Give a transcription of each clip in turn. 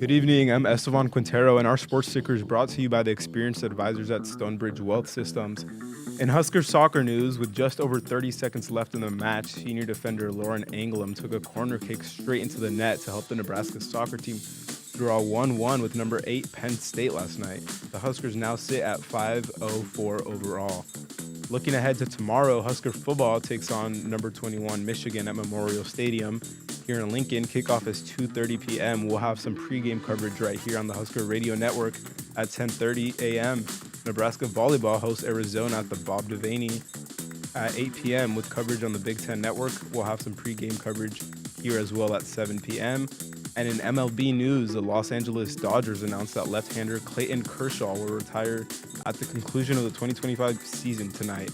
Good evening, I'm Esteban Quintero, and our sports sticker is brought to you by the experienced advisors at Stonebridge Wealth Systems. In Husker soccer news, with just over 30 seconds left in the match, senior defender Lauren Anglem took a corner kick straight into the net to help the Nebraska soccer team draw 1-1 with number 8 Penn State last night. The Huskers now sit at 5-0-4 overall. Looking ahead to tomorrow, Husker football takes on number 21 Michigan at Memorial Stadium. Here in Lincoln, kickoff is 2:30 p.m. We'll have some pregame coverage right here on the Husker Radio Network at 10:30 a.m. Nebraska volleyball hosts Arizona at the Bob Devaney at 8 p.m. with coverage on the Big Ten Network. We'll have some pregame coverage here as well at 7 p.m. And in MLB news, the Los Angeles Dodgers announced that left-hander Clayton Kershaw will retire at the conclusion of the 2025 season tonight.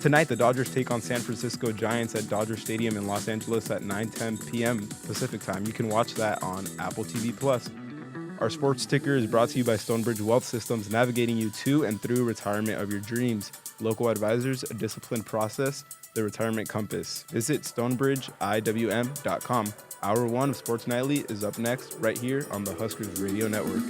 Tonight, the Dodgers take on San Francisco Giants at Dodger Stadium in Los Angeles at 9:10 p.m. Pacific time. You can watch that on Apple TV+. Our sports ticker is brought to you by Stonebridge Wealth Systems, navigating you to and through retirement of your dreams. Local advisors, a disciplined process, the retirement compass. Visit stonebridgeiwm.com. Hour 1 of Sports Nightly is up next, right here on the Huskers Radio Network.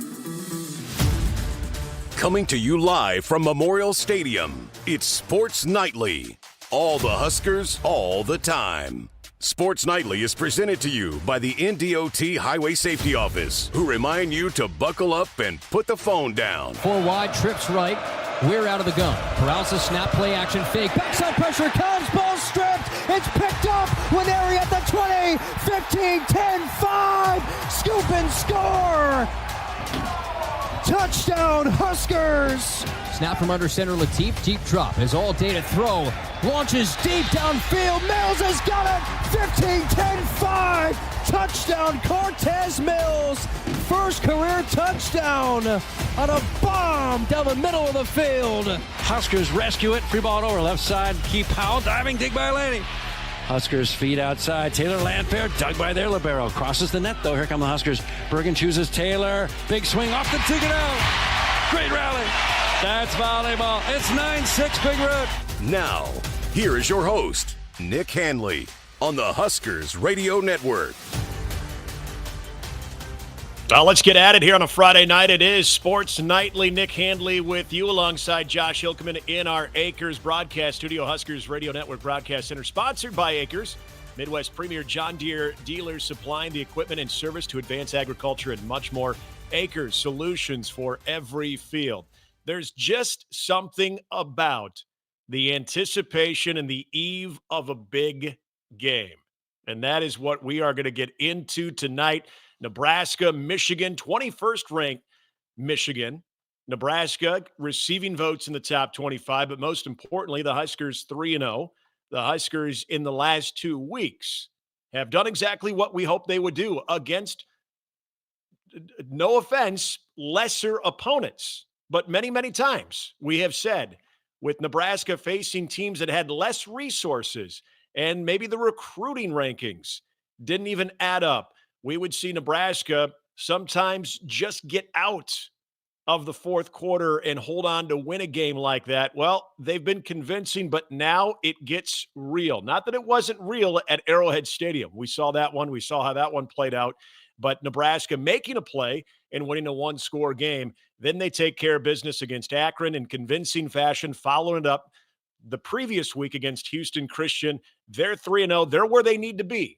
Coming to you live from Memorial Stadium, it's Sports Nightly. All the Huskers, all the time. Sports Nightly is presented to you by the NDOT Highway Safety Office, who remind you to buckle up and put the phone down. 4 wide, trips right. We're out of the gun. Peralta snap, play action, fake. Backside pressure comes, ball stripped. It's picked up. Winery at the 20, 15, 10, 5. Scoop and score. Touchdown, Huskers. Snap from under center, Latif. Deep drop. Has all day to throw. Launches deep downfield. Mills has got it. 15, 10, 5. Touchdown, Cortez Mills. First career touchdown on a bomb down the middle of the field. Huskers rescue it. Free ball over left side. Keep Powell diving. Dig by Laney. Huskers feet outside. Taylor Landfair dug by their libero. Crosses the net though. Here come the Huskers. Bergen chooses Taylor. Big swing off the ticket out. Great rally. That's volleyball. It's 9-6 Big Root. Now, here is your host, Nick Hanley, on the Huskers Radio Network. Let's get at it here on a Friday night. It is Sports Nightly. Nick Handley with you alongside Josh Hilkeman in our Akrs Broadcast Studio. Huskers Radio Network Broadcast Center, sponsored by Akrs, Midwest premier John Deere dealers supplying the equipment and service to advance agriculture and much more. Akrs, solutions for every field. There's just something about the anticipation and the eve of a big game. And that is what we are going to get into tonight. Nebraska, Michigan, 21st ranked Michigan. Nebraska receiving votes in the top 25, but most importantly, the Huskers 3-0. The Huskers in the last 2 weeks have done exactly what we hoped they would do against, no offense, lesser opponents. But many, many times we have said with Nebraska facing teams that had less resources and maybe the recruiting rankings didn't even add up, we would see Nebraska sometimes just get out of the fourth quarter and hold on to win a game like that. Well, they've been convincing, but now it gets real. Not that it wasn't real at Arrowhead Stadium. We saw that one. We saw how that one played out. But Nebraska making a play and winning a one-score game. Then they take care of business against Akron in convincing fashion, following it up the previous week against Houston Christian. They're 3-0. They're where they need to be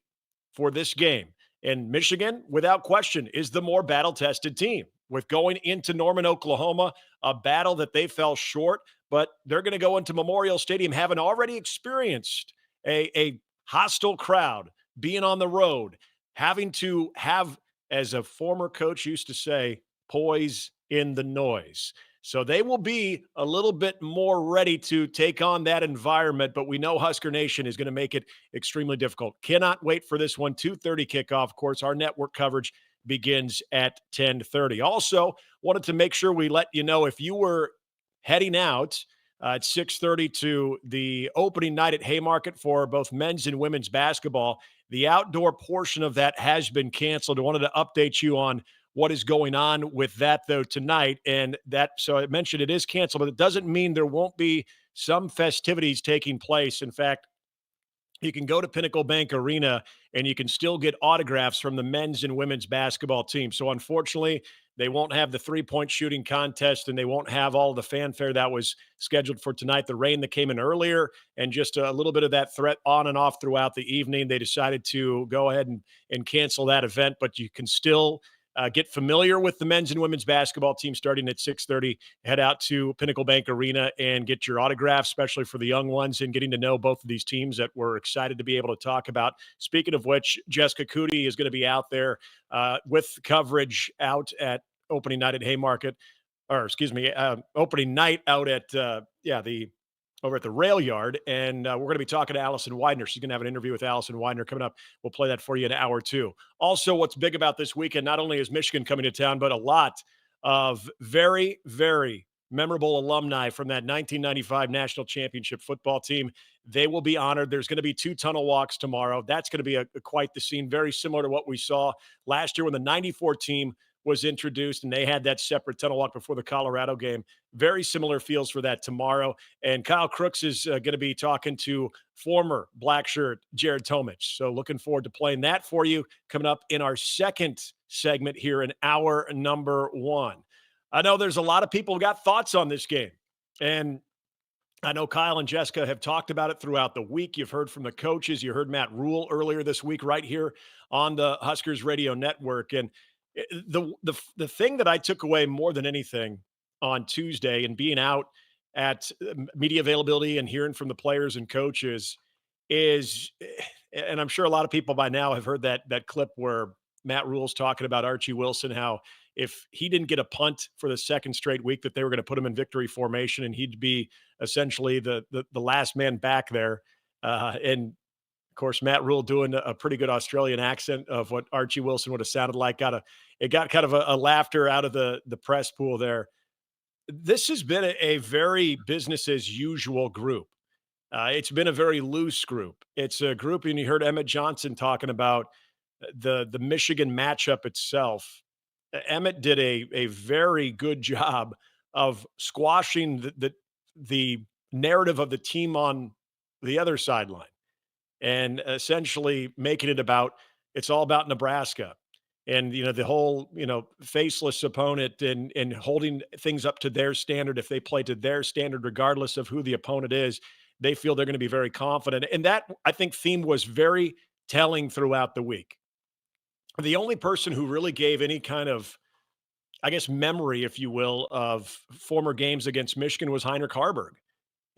for this game. And Michigan, without question, is the more battle-tested team. With going into Norman, Oklahoma, a battle that they fell short, but they're going to go into Memorial Stadium having already experienced a hostile crowd, being on the road, having to have, as a former coach used to say, poise in the noise. So they will be a little bit more ready to take on that environment, but we know Husker Nation is going to make it extremely difficult. Cannot wait for this one. 2:30 kickoff. Of course, our network coverage begins at 10:30. Also, wanted to make sure we let you know if you were heading out at 6:30 to the opening night at Haymarket for both men's and women's basketball, the outdoor portion of that has been canceled. I wanted to update you on what is going on with that, though, tonight. And that, so I mentioned it is canceled, but it doesn't mean there won't be some festivities taking place. In fact, you can go to Pinnacle Bank Arena and you can still get autographs from the men's and women's basketball team. So unfortunately, they won't have the three-point shooting contest and they won't have all the fanfare that was scheduled for tonight. The rain that came in earlier and just a little bit of that threat on and off throughout the evening, they decided to go ahead and cancel that event, but you can still get familiar with the men's and women's basketball team starting at 6:30. Head out to Pinnacle Bank Arena and get your autographs, especially for the young ones, and getting to know both of these teams that we're excited to be able to talk about. Speaking of which, Jessica Coody is going to be out there with coverage out at opening night at Haymarket, or excuse me, opening night out at over at the rail yard. And we're going to be talking to Allison Widener. She's going to have an interview with Allison Widener coming up. We'll play that for you in hour 2. Also, what's big about this weekend, not only is Michigan coming to town, but a lot of very, very memorable alumni from that 1995 national championship football team. They will be honored. There's going to be 2 tunnel walks tomorrow. That's going to be quite the scene, very similar to what we saw last year when the 94 team was introduced and they had that separate tunnel walk before the Colorado game. Very similar feels for that tomorrow. And Kyle Crooks is going to be talking to former black shirt Jared Tomich. So looking forward to playing that for you coming up in our second segment here in hour number 1. I know there's a lot of people who got thoughts on this game. And I know Kyle and Jessica have talked about it throughout the week. You've heard from the coaches. You heard Matt Rule earlier this week right here on the Huskers Radio Network. And the thing that I took away more than anything on Tuesday and being out at media availability and hearing from the players and coaches is, and I'm sure a lot of people by now have heard that clip where Matt Rule's talking about Archie Wilson, how if he didn't get a punt for the second straight week that they were going to put him in victory formation and he'd be essentially the last man back there. And of course, Matt Rule doing a pretty good Australian accent of what Archie Wilson would have sounded like. It got kind of a laughter out of the press pool there. This has been a very business as usual group. It's been a very loose group. It's a group, and you heard Emmett Johnson talking about the Michigan matchup itself. Emmett did a very good job of squashing the narrative of the team on the other sideline and essentially making it about, it's all about Nebraska and, the whole, faceless opponent and holding things up to their standard. If they play to their standard, regardless of who the opponent is, they feel they're going to be very confident. And that, I think, theme was very telling throughout the week. The only person who really gave any kind of, I guess, memory, if you will, of former games against Michigan was Heinrich Harburg.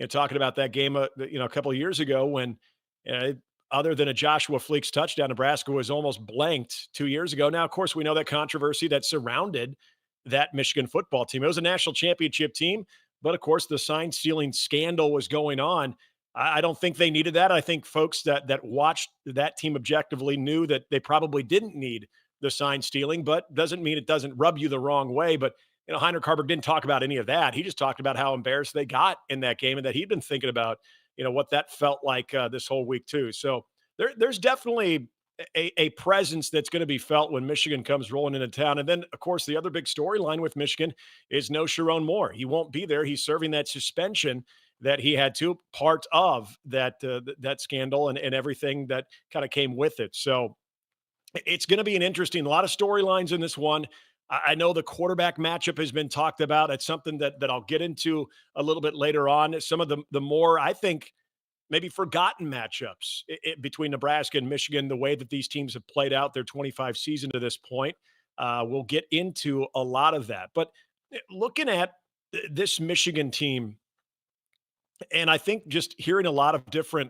Talking about that game, a couple of years ago when, other than a Joshua Fleeks touchdown, Nebraska was almost blanked 2 years ago. Now, of course, we know that controversy that surrounded that Michigan football team. It was a national championship team, but of course, the sign stealing scandal was going on. I don't think they needed that. I think folks that watched that team objectively knew that they probably didn't need the sign stealing, but doesn't mean it doesn't rub you the wrong way. But Heinrich Harburg didn't talk about any of that. He just talked about how embarrassed they got in that game and that he'd been thinking about, what that felt like this whole week too. So there's definitely a presence that's going to be felt when Michigan comes rolling into town. And then, of course, the other big storyline with Michigan is no Sharon Moore. He won't be there. He's serving that suspension that he had to, part of that scandal and everything that kind of came with it. So it's going to be a lot of storylines in this one. I know the quarterback matchup has been talked about. It's something that I'll get into a little bit later on. Some of the more, I think, maybe forgotten matchups between Nebraska and Michigan, the way that these teams have played out their 25 season to this point. We'll get into a lot of that. But looking at this Michigan team, and I think just hearing a lot of different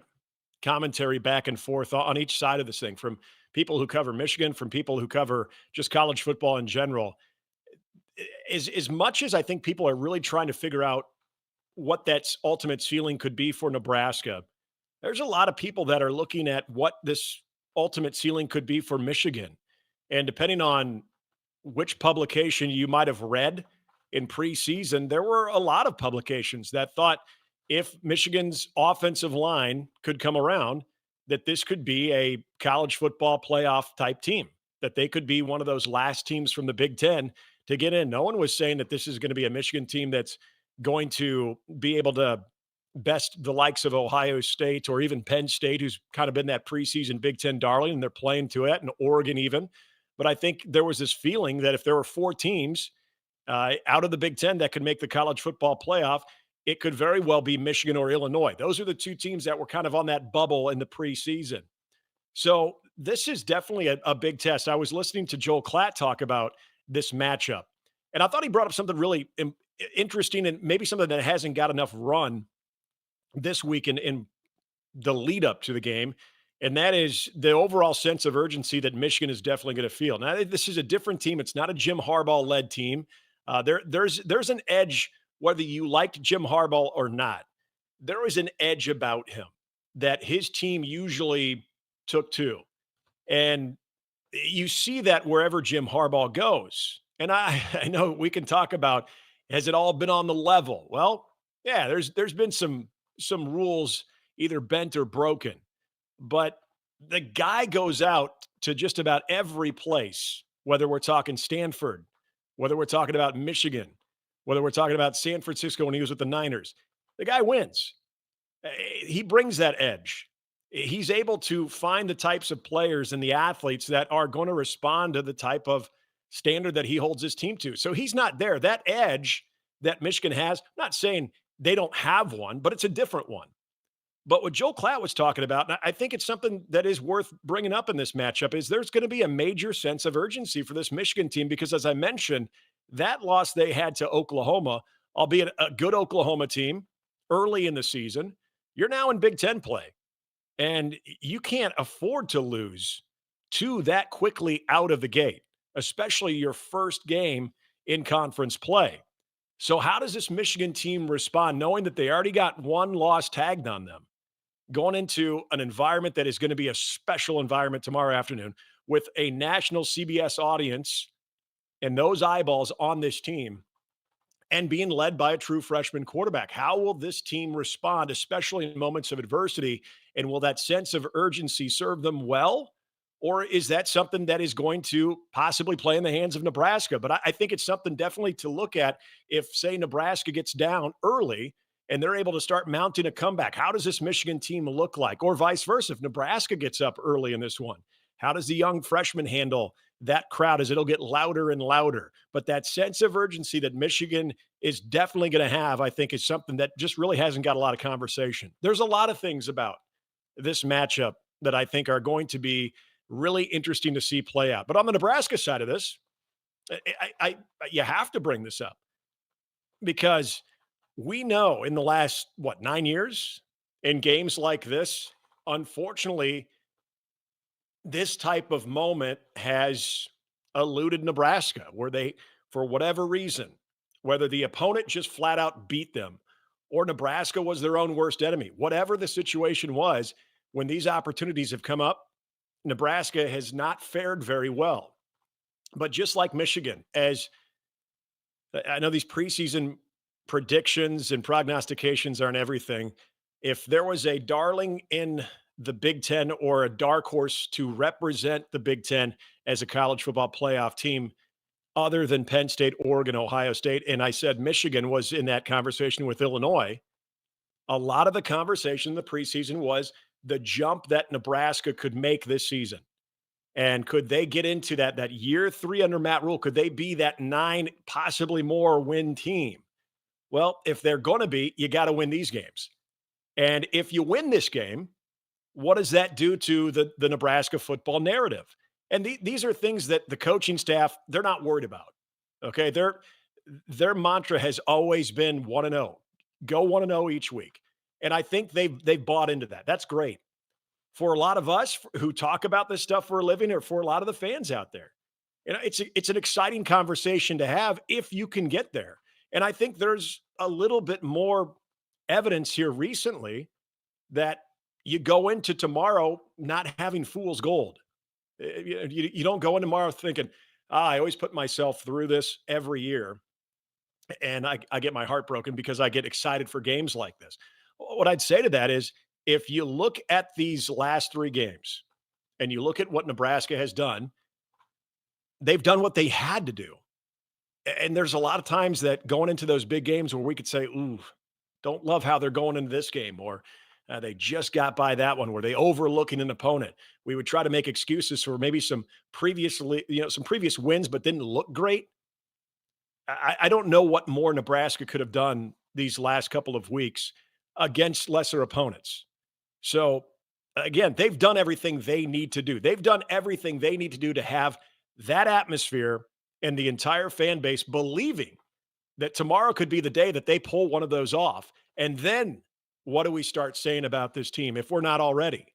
commentary back and forth on each side of this thing, from people who cover Michigan, from people who cover just college football in general, as much as I think people are really trying to figure out what that ultimate ceiling could be for Nebraska, there's a lot of people that are looking at what this ultimate ceiling could be for Michigan. And depending on which publication you might have read in preseason, there were a lot of publications that thought if Michigan's offensive line could come around, that this could be a college football playoff type team, that they could be one of those last teams from the Big Ten to get in. No one was saying that this is going to be a Michigan team that's going to be able to the likes of Ohio State or even Penn State, who's kind of been that preseason Big Ten darling, and they're playing to it, and Oregon even. But I think there was this feeling that if there were 4 teams out of the Big Ten that could make the college football playoff, it could very well be Michigan or Illinois. Those are the 2 teams that were kind of on that bubble in the preseason. So this is definitely a big test. I was listening to Joel Klatt talk about this matchup, and I thought he brought up something really interesting and maybe something that hasn't got enough run this week in the lead up to the game. And that is the overall sense of urgency that Michigan is definitely going to feel. Now, this is a different team. It's not a Jim Harbaugh-led team. There's an edge, whether you liked Jim Harbaugh or not. There is an edge about him that his team usually took to. And you see that wherever Jim Harbaugh goes. And I know we can talk about, has it all been on the level? Well, yeah, there's been some rules either bent or broken. But the guy goes out to just about every place, whether we're talking Stanford, whether we're talking about Michigan, whether we're talking about San Francisco when he was with the Niners. The guy wins. He brings that edge. He's able to find the types of players and the athletes that are going to respond to the type of standard that he holds his team to. So he's not there. That edge that Michigan has, I'm not saying they don't have one, but it's a different one. But what Joel Klatt was talking about, and I think it's something that is worth bringing up in this matchup, is there's going to be a major sense of urgency for this Michigan team because, as I mentioned, that loss they had to Oklahoma, albeit a good Oklahoma team early in the season, you're now in Big Ten play. And you can't afford to lose 2 that quickly out of the gate, especially your first game in conference play. So how does this Michigan team respond, knowing that they already got 1 loss tagged on them, going into an environment that is going to be a special environment tomorrow afternoon with a national CBS audience and those eyeballs on this team and being led by a true freshman quarterback? How will this team respond, especially in moments of adversity? And will that sense of urgency serve them well? Or is that something that is going to possibly play in the hands of Nebraska? But I think it's something definitely to look at if, say, Nebraska gets down early and they're able to start mounting a comeback. How does this Michigan team look like? Or vice versa, if Nebraska gets up early in this one, how does the young freshman handle that crowd as it'll get louder and louder? But that sense of urgency that Michigan is definitely going to have, I think, is something that just really hasn't got a lot of conversation. There's a lot of things about this matchup that I think are going to be really interesting to see play out. But on the Nebraska side of this, you have to bring this up because we know in the last, 9 years in games like this, unfortunately, this type of moment has eluded Nebraska where they, for whatever reason, whether the opponent just flat out beat them or Nebraska was their own worst enemy, whatever the situation was, when these opportunities have come up, Nebraska has not fared very well. But just like Michigan, as I know these preseason predictions and prognostications aren't everything. If there was a darling in the Big Ten or a dark horse to represent the Big Ten as a college football playoff team other than Penn State, Oregon, Ohio State, and I said Michigan was in that conversation with Illinois, a lot of the conversation in the preseason was the jump that Nebraska could make this season. And could they get into that year 3 under Matt Rule? Could they be that 9, possibly more win team? Well, if they're going to be, you got to win these games. And if you win this game, what does that do to the Nebraska football narrative? And these are things that the coaching staff, they're not worried about. Okay. Their mantra has always been 1-0, go 1-0 each week. And I think they've bought into that. That's great. For a lot of us who talk about this stuff for a living, or for a lot of the fans out there, it's an exciting conversation to have if you can get there. And I think there's a little bit more evidence here recently that you go into tomorrow not having fool's gold. You don't go in tomorrow thinking, I always put myself through this every year, and I get my heart broken because I get excited for games like this. What I'd say to that is, if you look at these last 3 games and you look at what Nebraska has done, they've done what they had to do. And there's a lot of times that going into those big games where we could say, ooh, Don't love how they're going into this game, or they just got by that one. Were they overlooking an opponent? We would try to make excuses for maybe some previous wins, but didn't look great. I don't know what more Nebraska could have done these last couple of weeks against lesser opponents. So again, they've done everything they need to do. They've done everything they need to do to have that atmosphere and the entire fan base believing that tomorrow could be the day that they pull one of those off. And then what do we start saying about this team if we're not already?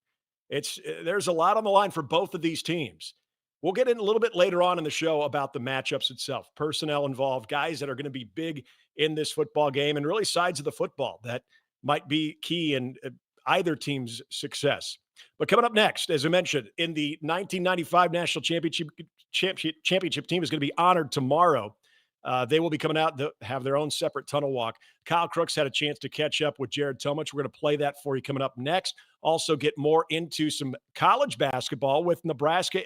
There's a lot on the line for both of these teams. We'll get in a little bit later on in the show about the matchups itself, personnel involved, guys that are going to be big in this football game, and really sides of the football that might be key in either team's success. But coming up next, as I mentioned, in the 1995 National Championship team is going to be honored tomorrow. They will be coming out to have their own separate tunnel walk. Kyle Crooks had a chance to catch up with Jared Tomich. We're going to play that for you coming up next. Also get more into some college basketball with Nebraska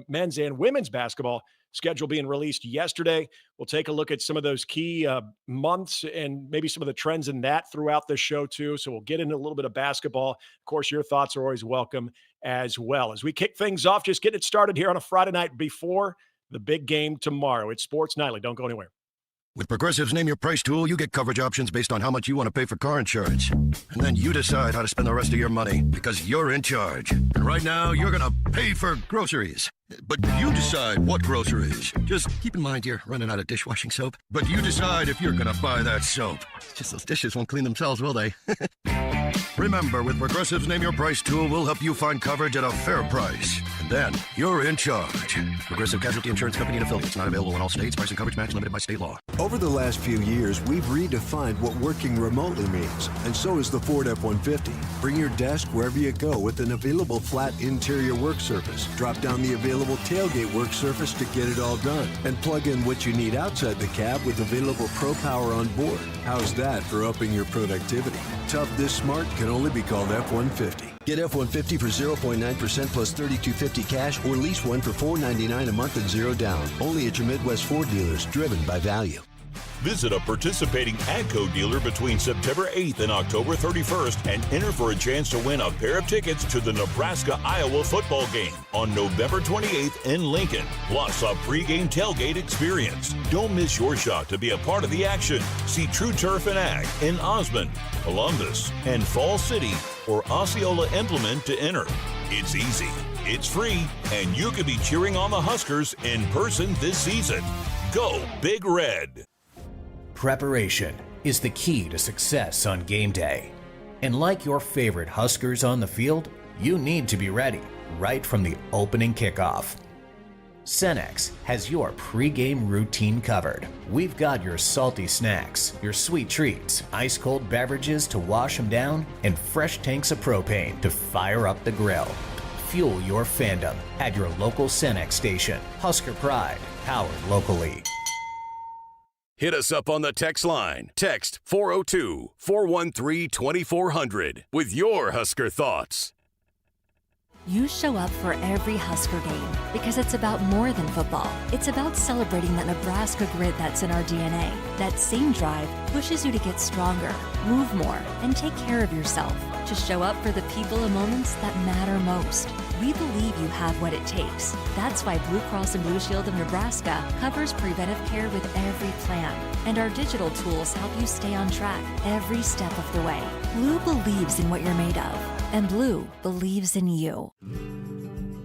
men's and women's basketball schedule being released yesterday. We'll take a look at some of those key months and maybe some of the trends in that throughout the show too. So we'll get into a little bit of basketball. Of course, your thoughts are always welcome as well. As we kick things off, just getting it started here on a Friday night before the big game tomorrow. It's Sports Nightly. Don't go anywhere. With Progressive's Name Your Price tool, you get coverage options based on how much you want to pay for car insurance. And then you decide how to spend the rest of your money, because you're in charge. And right now, you're going to pay for groceries. But you decide what groceries. Just keep in mind you're running out of dishwashing soap. But you decide if you're going to buy that soap. It's just those dishes won't clean themselves, will they? Remember, with Progressive's Name Your Price tool, we'll help you find coverage at a fair price. And then you're in charge. Progressive Casualty Insurance Company and affiliates. Not available in all states. Price and coverage match limited by state law. Over the last few years, we've redefined what working remotely means, and so is the Ford F-150. Bring your desk wherever you go with an available flat interior work surface. Drop down the available tailgate work surface to get it all done, and plug in what you need outside the cab with available Pro Power on board. How's that for upping your productivity? Tough this smart can only be called F-150. Get F-150 for 0.9% plus $3,250 cash, or lease one for $499 a month and $0 down. Only at your Midwest Ford dealers, driven by value. Visit a participating AGCO dealer between September 8th and October 31st and enter for a chance to win a pair of tickets to the Nebraska-Iowa football game on November 28th in Lincoln, plus a pregame tailgate experience. Don't miss your shot to be a part of the action. See True Turf and Ag in Osmond, Columbus, and Fall City or Osceola Implement to enter. It's easy, it's free, and you could be cheering on the Huskers in person this season. Go Big Red! Preparation is the key to success on game day. And like your favorite Huskers on the field, you need to be ready right from the opening kickoff. Cenex has your pregame routine covered. We've got your salty snacks, your sweet treats, ice-cold beverages to wash them down, and fresh tanks of propane to fire up the grill. Fuel your fandom at your local Cenex station. Husker Pride, powered locally. Hit us up on the text line. Text 402-413-2400 with your Husker thoughts. You show up for every Husker game because it's about more than football. It's about celebrating that Nebraska grit that's in our DNA. That same drive pushes you to get stronger, move more, and take care of yourself. To show up for the people and moments that matter most. We believe you have what it takes. That's why Blue Cross and Blue Shield of Nebraska covers preventive care with every plan. And our digital tools help you stay on track every step of the way. Blue believes in what you're made of. And Blue believes in you.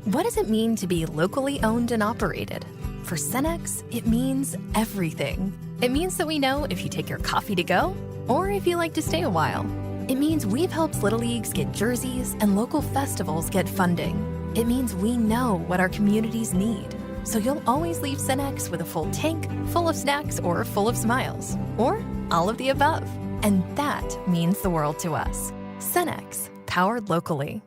What does it mean to be locally owned and operated? For Cenex, it means everything. It means that we know if you take your coffee to go or if you like to stay a while. It means we've helped Little Leagues get jerseys and local festivals get funding. It means we know what our communities need. So you'll always leave Cenex with a full tank, full of snacks, or full of smiles. Or all of the above. And that means the world to us. Cenex, powered locally.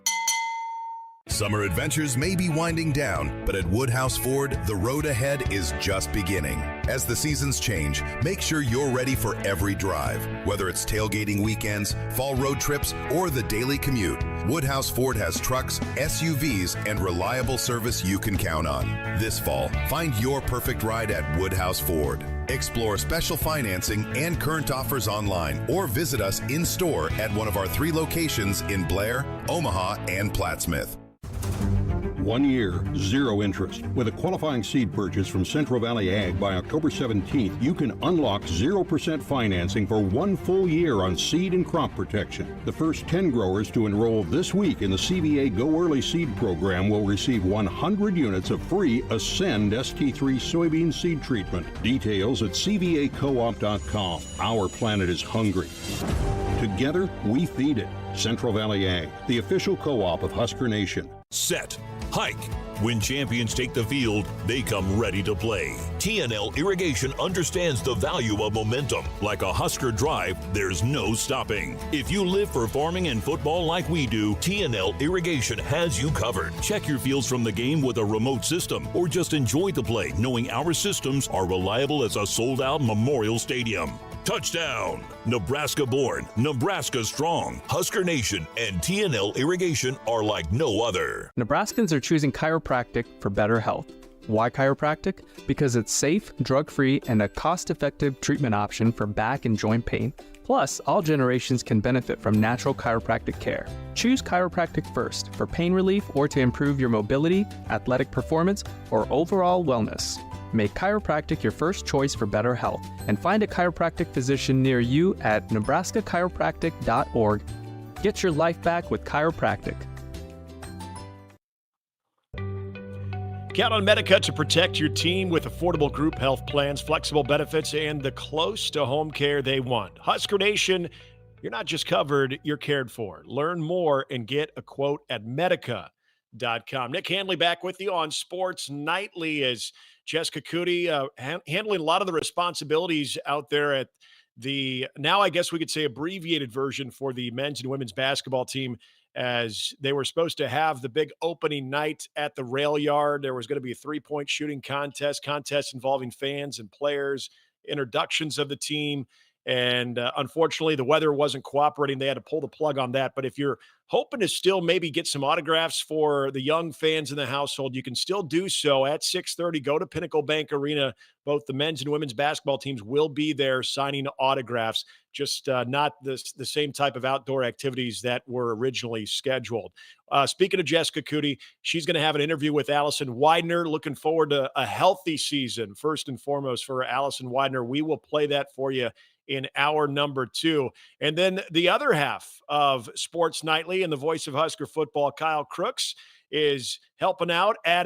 Summer adventures may be winding down, but at Woodhouse Ford, the road ahead is just beginning. As the seasons change, make sure you're ready for every drive. Whether it's tailgating weekends, fall road trips, or the daily commute, Woodhouse Ford has trucks, SUVs, and reliable service you can count on. This fall, find your perfect ride at Woodhouse Ford. Explore special financing and current offers online or visit us in-store at one of our 3 locations in Blair, Omaha, and Plattsmouth. 1 year, 0 interest. With a qualifying seed purchase from Central Valley Ag by October 17th, you can unlock 0% financing for 1 full year on seed and crop protection. The first 10 growers to enroll this week in the CVA Go Early Seed Program will receive 100 units of free Ascend ST3 soybean seed treatment. Details at cvacoop.com. Our planet is hungry. Together, we feed it. Central Valley Ag, the official co-op of Husker Nation. Set. Hike. When champions take the field, they come ready to play. TNL Irrigation understands the value of momentum. Like a Husker drive, there's no stopping. If you live for farming and football like we do, TNL Irrigation has you covered. Check your fields from the game with a remote system, or just enjoy the play knowing our systems are reliable as a sold-out Memorial Stadium. Touchdown! Nebraska born, Nebraska strong. Husker Nation and TNL Irrigation are like no other. Nebraskans are choosing chiropractic for better health. Why chiropractic? Because it's safe, drug-free, and a cost-effective treatment option for back and joint pain. Plus, all generations can benefit from natural chiropractic care. Choose chiropractic first for pain relief or to improve your mobility, athletic performance, or overall wellness. Make chiropractic your first choice for better health and find a chiropractic physician near you at nebraskachiropractic.org. Get your life back with chiropractic. Count on Medica to protect your team with affordable group health plans, flexible benefits, and the close-to-home care they want. Husker Nation, you're not just covered, you're cared for. Learn more and get a quote at Medica.com. Nick Handley back with you on Sports Nightly as Jessica Coody handling a lot of the responsibilities out there at the, now I guess we could say abbreviated version for the men's and women's basketball team, as they were supposed to have the big opening night at the rail yard. There was going to be a 3-point shooting contest involving fans and players, introductions of the team. And unfortunately, the weather wasn't cooperating. They had to pull the plug on that. But if you're hoping to still maybe get some autographs for the young fans in the household, you can still do so at 6:30. Go to Pinnacle Bank Arena. Both the men's and women's basketball teams will be there signing autographs, just not the same type of outdoor activities that were originally scheduled. Speaking of Jessica Coody, she's going to have an interview with Allison Widener. Looking forward to a healthy season, first and foremost, for Allison Widener. We will play that for you in hour number 2. And then the other half of Sports Nightly and the voice of Husker football, Kyle Crooks, is helping out at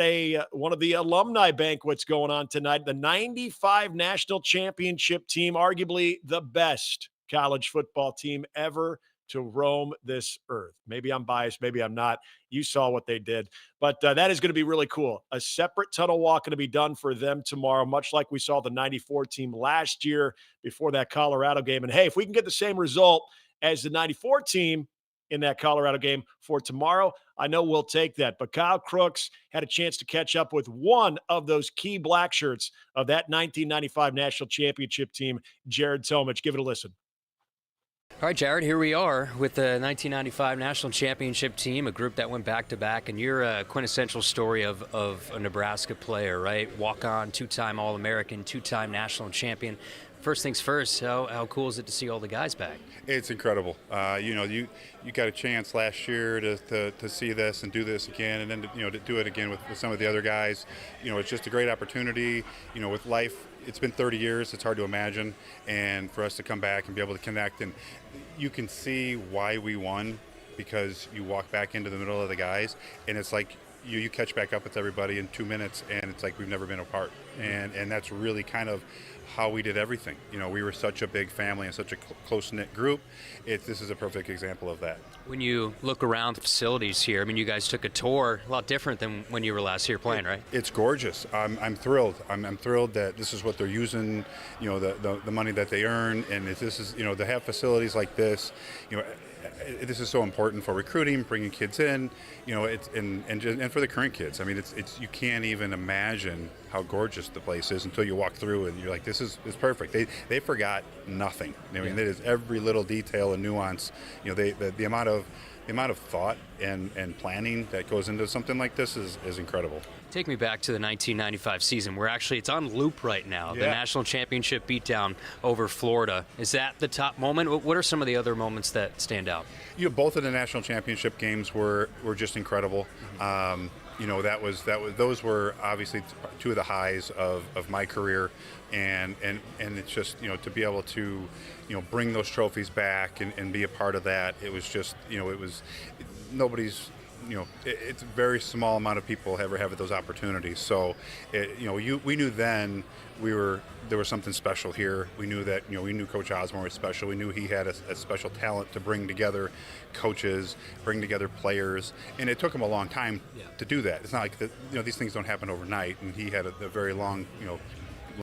one of the alumni banquets going on tonight. The 95 national championship team, arguably the best college football team ever to roam this earth. Maybe I'm biased, maybe I'm not. You saw what they did. But that is going to be really cool. A separate tunnel walk going to be done for them tomorrow, much like we saw the 94 team last year before that Colorado game. And hey, if we can get the same result as the 94 team in that Colorado game for tomorrow, I know we'll take that. But Kyle Crooks had a chance to catch up with one of those key black shirts of that 1995 national championship team, Jared Tomich. Give it a listen. All right, Jared, here we are with the 1995 National Championship team, a group that went back-to-back, and you're a quintessential story of a Nebraska player, right? Walk-on, 2-time All-American, 2-time national champion. First things first, how cool is it to see all the guys back? It's incredible. You got a chance last year to see this and do this again, and then to do it again with some of the other guys. It's just a great opportunity. With life, it's been 30 years. It's hard to imagine, and for us to come back and be able to connect, and you can see why we won because you walk back into the middle of the guys, and it's like you catch back up with everybody in 2 minutes, and it's like we've never been apart. and that's really kind of how we did everything. You know, we were such a big family and such a close-knit group. This is a perfect example of that. When you look around the facilities here, I mean, you guys took a tour, a lot different than when you were last here playing, right? It's gorgeous. I'm thrilled. I'm thrilled that this is what they're using, you know, the money that they earn, and if this is, you know, to have facilities like this, you know, this is so important for recruiting, bringing kids in, you know, and for the current kids. I mean, it's you can't even imagine how gorgeous the place is until you walk through and you're like, this is perfect. They forgot nothing. I mean, it is every little detail and nuance. You know, the amount of thought and planning that goes into something like this is incredible. Take me back to the 1995 season, where actually it's on loop right now. Yeah. The national championship beatdown over Florida. Is that the top moment? What are some of the other moments that stand out? You know, both of the national championship games were just incredible. You know, those were obviously two of the highs of my career, and it's just, you know, to be able to, you know, bring those trophies back and be a part of that. It was just, you know, nobody's. You know, it's a very small amount of people ever have those opportunities. So, you know, we knew then there was something special here. We knew that, you know, we knew Coach Osborne was special. We knew he had a special talent to bring together coaches, bring together players, and it took him a long time to do that. It's not like you know, these things don't happen overnight, and he had a very long, you know,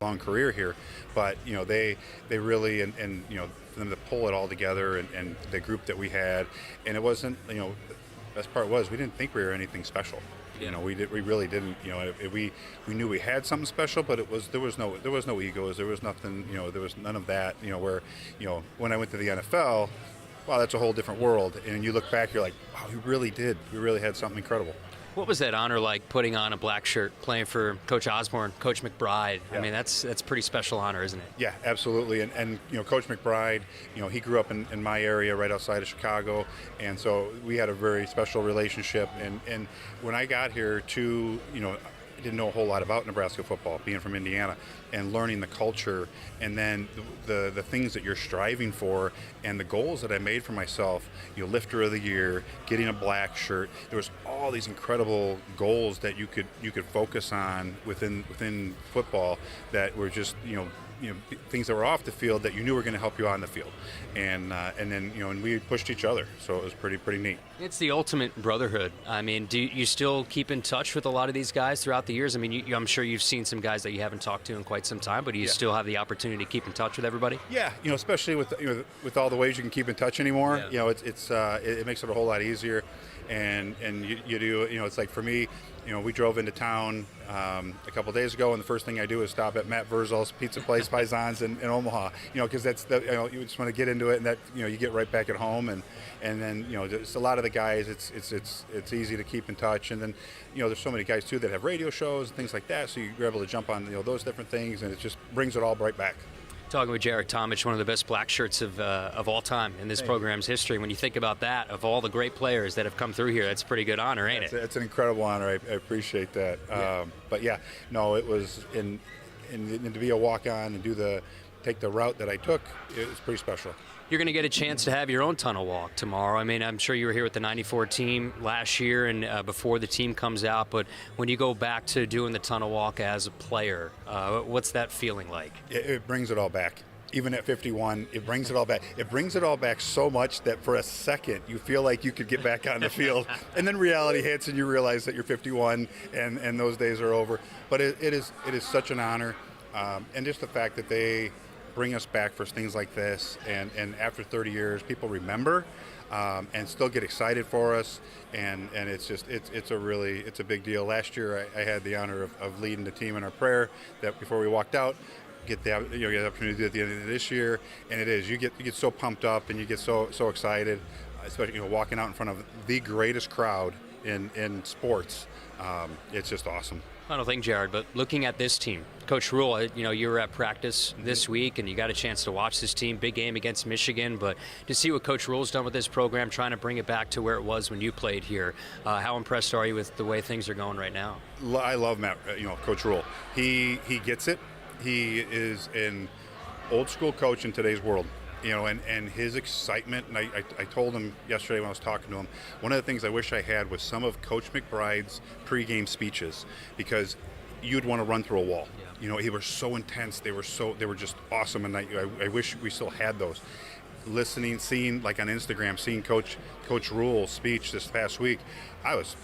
long career here. But, you know, they really and you know, for them to pull it all together and the group that we had, and it wasn't, you know. Best part was we didn't think we were anything special. You know, we really didn't. You know, we knew we had something special, but there was no egos. There was nothing. You know, there was none of that. You know, where, you know, when I went to the NFL, wow, that's a whole different world. And you look back, you're like, wow, we really did. We really had something incredible. What was that honor like, putting on a black shirt, playing for Coach Osborne, Coach McBride? Yeah. I mean, that's a pretty special honor, isn't it? Yeah, absolutely. And you know, Coach McBride, you know, he grew up in my area right outside of Chicago, and so we had a very special relationship. And when I got here, too, you know, I didn't know a whole lot about Nebraska football, being from Indiana, and learning the culture, and then the things that you're striving for, and the goals that I made for myself. You know, lifter of the year, getting a black shirt. There was all these incredible goals that you could focus on within football that were just, you know, things that were off the field that you knew were going to help you on the field, and then, you know, and we pushed each other, so it was pretty neat. It's the ultimate brotherhood. I mean, do you still keep in touch with a lot of these guys throughout the years? I mean, I'm sure you've seen some guys that you haven't talked to in quite some time, but do you still have the opportunity to keep in touch with everybody? Yeah, you know, especially with all the ways you can keep in touch anymore. Yeah. You know, it makes it a whole lot easier, and you do, you know, it's like for me. You know, we drove into town a couple days ago, and the first thing I do is stop at Matt Verzal's Pizza Place, Paisans in Omaha. You know, because that's you know, you just want to get into it, and that, you know, you get right back at home, and then, you know, just a lot of the guys, it's easy to keep in touch, and then, you know, there's so many guys too that have radio shows and things like that, so you're able to jump on, you know, those different things, and it just brings it all right back. Talking with Jared Tomich, one of the best black shirts of all time in this program's history. When you think about that, of all the great players that have come through here, that's a pretty good honor, ain't it? It's an incredible honor. I appreciate that. Yeah. But yeah, no, it was and to be a walk-on and take the route that I took, it was pretty special. You're going to get a chance to have your own tunnel walk tomorrow. I mean, I'm sure you were here with the 94 team last year and before the team comes out, but when you go back to doing the tunnel walk as a player, what's that feeling like? It brings it all back. Even at 51, it brings it all back. It brings it all back so much that for a second you feel like you could get back on the field, and then reality hits and you realize that you're 51 and those days are over. But it is such an honor, and just the fact that they bring us back for things like this, and after 30 years people remember and still get excited for us, and it's just it's a big deal. Last year I had the honor of leading the team in our prayer that before we walked out, get the opportunity to do it at the end of this year, and it is you get so pumped up and you get so excited, especially, you know, walking out in front of the greatest crowd in sports. It's just awesome. Final thing, Jared, but looking at this team, Coach Rule, you know, you were at practice this week and you got a chance to watch this team. Big game against Michigan, but to see what Coach Rule's done with this program, trying to bring it back to where it was when you played here, how impressed are you with the way things are going right now? I love Coach Rule. He gets it. He is an old school coach in today's world. You know, and his excitement, and I told him yesterday when I was talking to him, one of the things I wish I had was some of Coach McBride's pregame speeches, because you'd want to run through a wall. They were so intense. They were just awesome, and I wish we still had those. Listening, seeing like on Instagram, seeing Coach Rule's speech this past week, I was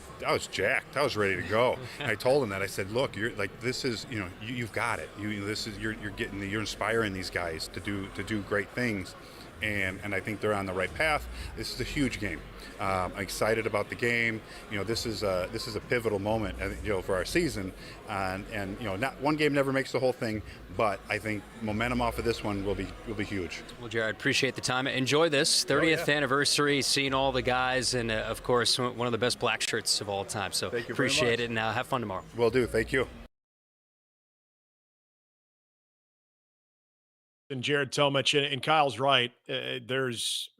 jacked. I was ready to go. And I told him that. I said, "Look, you're like this is you've got it. You're inspiring these guys to do great things." And I think they're on the right path. This is a huge game. I'm excited about the game. This is a pivotal moment, for our season. And not one game never makes the whole thing, but I think momentum off of this one will be huge. Well, Jared, appreciate the time. Enjoy this 30th anniversary, seeing all the guys, and of course, one of the best black shirts of all time. So appreciate it, and have fun tomorrow. Will do. Thank you. And Jared Tomich, and Kyle's right. There's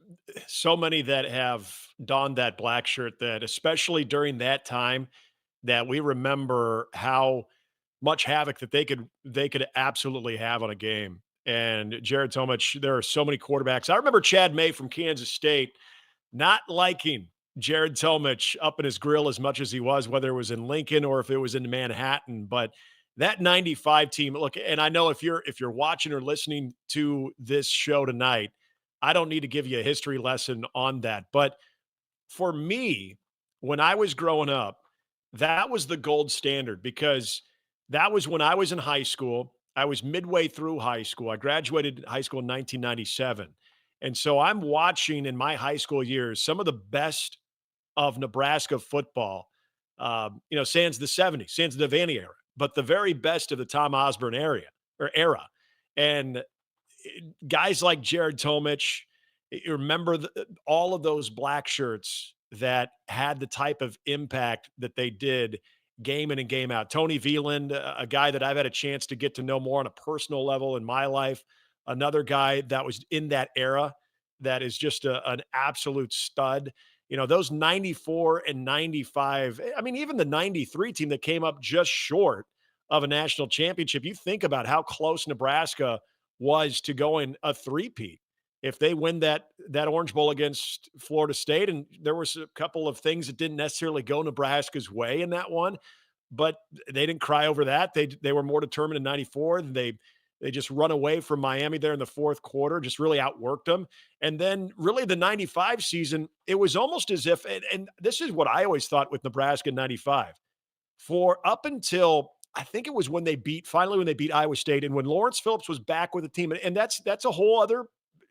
so many that have donned that black shirt that, especially during that time, that we remember how much havoc that they could absolutely have on a game. And Jared Tomich, there are so many quarterbacks. I remember Chad May from Kansas State not liking Jared Tomich up in his grill as much as he was, whether it was in Lincoln or if it was in Manhattan. But that 95 team, look, and I know if you're watching or listening to this show tonight, I don't need to give you a history lesson on that. But for me, when I was growing up, that was the gold standard, because that was when I was in high school. I was midway through high school. I graduated high school in 1997. And so I'm watching in my high school years some of the best of Nebraska football, sans the 70s, sans the Devaney era, but the very best of the Tom Osborne era. And guys like Jared Tomich, you remember all of those black shirts that had the type of impact that they did game in and game out. Tony Veland, a guy that I've had a chance to get to know more on a personal level in my life, another guy that was in that era that is just an absolute stud. Those 94 and 95, I mean, even the 93 team that came up just short of a national championship, you think about how close Nebraska was to going a three-peat if they win that Orange Bowl against Florida State. And there was a couple of things that didn't necessarily go Nebraska's way in that one, but they didn't cry over that. They were more determined in 94. They just run away from Miami there in the fourth quarter, just really outworked them. And then really the 95 season, it was almost as if, and this is what I always thought with Nebraska in 95, for up until I think it was when they beat Iowa State and when Lawrence Phillips was back with the team. And that's a whole other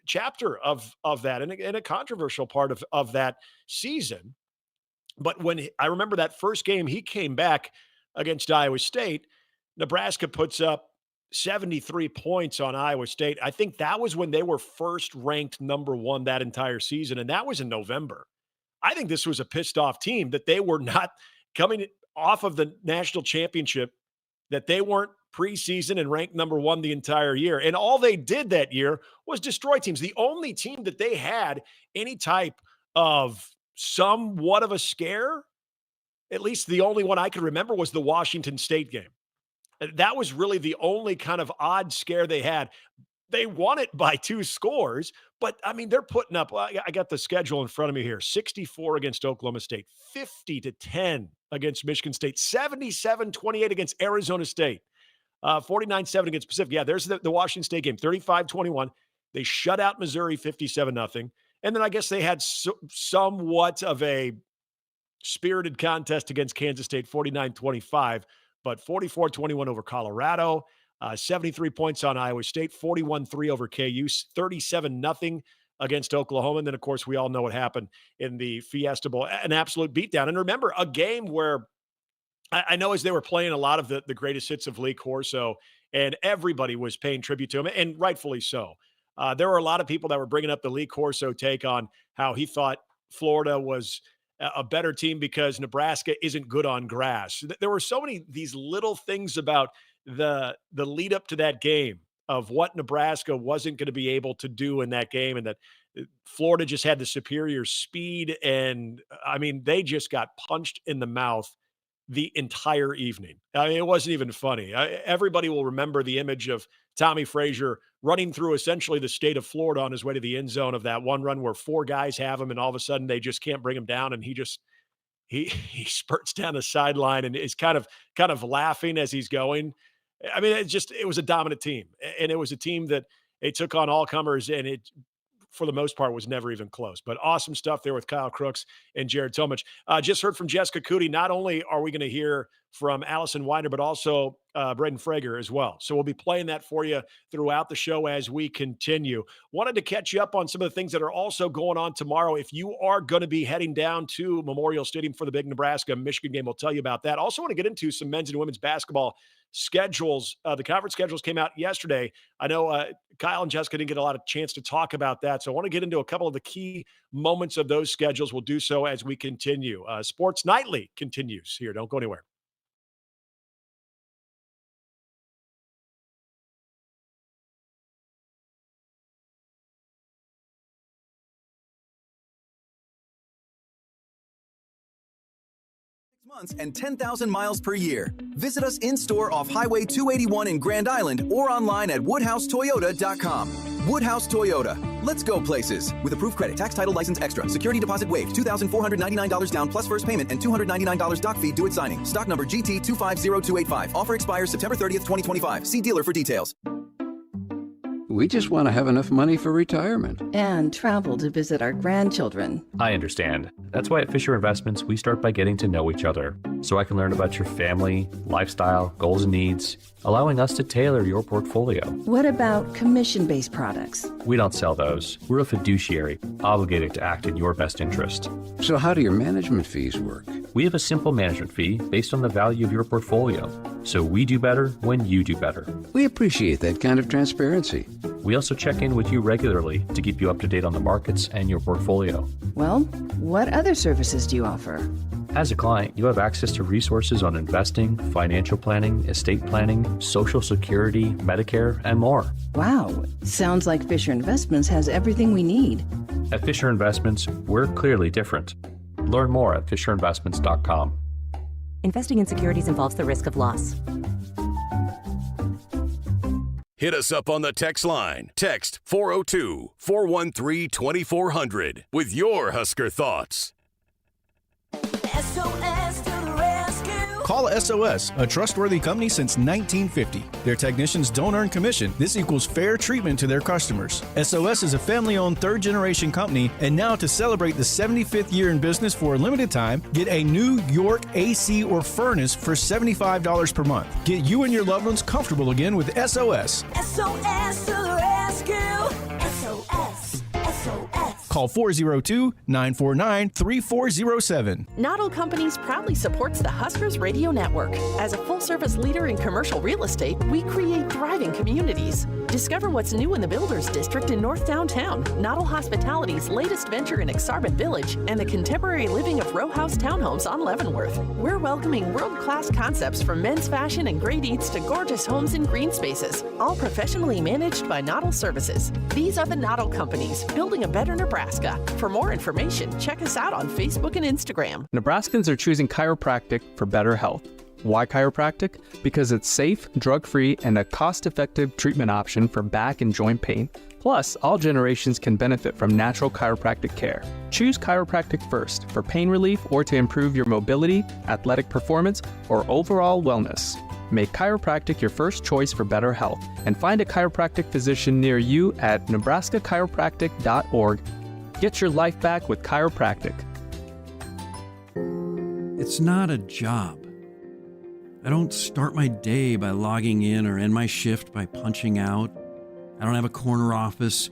chapter of that and a controversial part of that season. But when I remember that first game, he came back against Iowa State, Nebraska puts up 73 points on Iowa State. I think that was when they were first ranked number one that entire season, and that was in November. I think this was a pissed off team that they were not coming off of the national championship, that they weren't preseason and ranked number one the entire year. And all they did that year was destroy teams. The only team that they had any type of somewhat of a scare, at least the only one I could remember, was the Washington State game. That was really the only kind of odd scare they had. They won it by 2 scores, but I mean, they're putting up, I got the schedule in front of me here, 64 against Oklahoma State, 50-10 against Michigan State, 77-28 against Arizona State, 49-7 against Pacific. Yeah, there's the Washington State game, 35-21. They shut out Missouri 57-0. And then I guess they had somewhat of a spirited contest against Kansas State, 49-25. But 44-21 over Colorado, 73 points on Iowa State, 41-3 over KU, 37-0 against Oklahoma. And then, of course, we all know what happened in the Fiesta Bowl, an absolute beatdown. And remember, a game where I know as they were playing a lot of the greatest hits of Lee Corso, and everybody was paying tribute to him, and rightfully so. There were a lot of people that were bringing up the Lee Corso take on how he thought Florida was a better team because Nebraska isn't good on grass. There were so many these little things about the lead up to that game of what Nebraska wasn't going to be able to do in that game, and that Florida just had the superior speed. And I mean, they just got punched in the mouth the entire evening. I mean, it wasn't even funny. Everybody will remember the image of Tommy Frazier running through essentially the state of Florida on his way to the end zone of that one run where 4 guys have him, and all of a sudden they just can't bring him down. And he just, he spurts down the sideline and is kind of laughing as he's going. I mean, it was a dominant team, and it was a team that it took on all comers, and it, for the most part, was never even close. But awesome stuff there with Kyle Crooks and Jared Tomich. Just heard from Jessica Coody. Not only are we going to hear from Allison Winder, but also Braden Frager as well. So we'll be playing that for you throughout the show as we continue. Wanted to catch you up on some of the things that are also going on tomorrow. If you are going to be heading down to Memorial Stadium for the big Nebraska-Michigan game, we'll tell you about that. Also want to get into some men's and women's basketball schedules. The conference schedules came out yesterday. I know Kyle and Jessica didn't get a lot of chance to talk about that, so I want to get into a couple of the key moments of those schedules. We'll do so as we continue. Sports Nightly continues here. Don't go anywhere. Months and 10,000 miles per year. Visit us in-store off Highway 281 in Grand Island or online at woodhousetoyota.com. Woodhouse Toyota. Let's go places. With approved credit, tax, title, license extra. Security deposit waived. $2,499 down plus first payment and $299 doc fee due at signing. Stock number GT250285. Offer expires September 30th, 2025. See dealer for details. We just want to have enough money for retirement. And travel to visit our grandchildren. I understand. That's why at Fisher Investments, we start by getting to know each other, so I can learn about your family, lifestyle, goals and needs, allowing us to tailor your portfolio. What about commission-based products? We don't sell those. We're a fiduciary, obligated to act in your best interest. So how do your management fees work? We have a simple management fee based on the value of your portfolio. So we do better when you do better. We appreciate that kind of transparency. We also check in with you regularly to keep you up to date on the markets and your portfolio. Well, what other services do you offer? As a client, you have access to resources on investing, financial planning, estate planning, Social Security, Medicare, and more. Wow, sounds like Fisher Investments has everything we need. At Fisher Investments, we're clearly different. Learn more at fisherinvestments.com. Investing in securities involves the risk of loss. Hit us up on the text line. Text 402-413-2400 with your Husker thoughts. SOS to the rescue. Call SOS, a trustworthy company since 1950. Their technicians don't earn commission. This equals fair treatment to their customers. SOS is a family-owned third-generation company, and now to celebrate the 75th year in business for a limited time, get a new York AC or furnace for $75 per month. Get you and your loved ones comfortable again with SOS. SOS to the rescue. SOS. SOS. Call 402-949-3407. Noddle Companies proudly supports the Huskers Radio Network. As a full-service leader in commercial real estate, we create thriving communities. Discover what's new in the Builders District in North Downtown, Noddle Hospitality's latest venture in Exarban Village, and the contemporary living of row house townhomes on Leavenworth. We're welcoming world-class concepts from men's fashion and great eats to gorgeous homes and green spaces, all professionally managed by Noddle Services. These are the Noddle Companies, building a better Nebraska. For more information, check us out on Facebook and Instagram. Nebraskans are choosing chiropractic for better health. Why chiropractic? Because it's safe, drug-free, and a cost-effective treatment option for back and joint pain. Plus, all generations can benefit from natural chiropractic care. Choose chiropractic first for pain relief or to improve your mobility, athletic performance, or overall wellness. Make chiropractic your first choice for better health, and find a chiropractic physician near you at nebraskachiropractic.org. Get your life back with chiropractic. It's not a job. I don't start my day by logging in or end my shift by punching out. I don't have a corner office,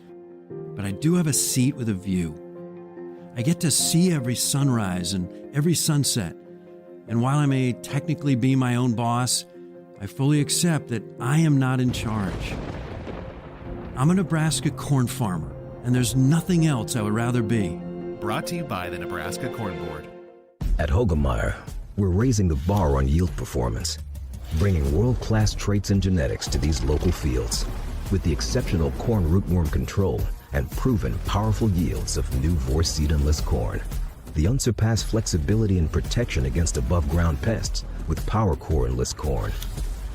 but I do have a seat with a view. I get to see every sunrise and every sunset. And while I may technically be my own boss, I fully accept that I am not in charge. I'm a Nebraska corn farmer, and there's nothing else I would rather be. Brought to you by the Nebraska Corn Board. At Hogemeyer, we're raising the bar on yield performance, bringing world-class traits and genetics to these local fields with the exceptional corn rootworm control and proven powerful yields of new Vorseed Enlist corn. The unsurpassed flexibility and protection against above-ground pests with PowerCore Enlist corn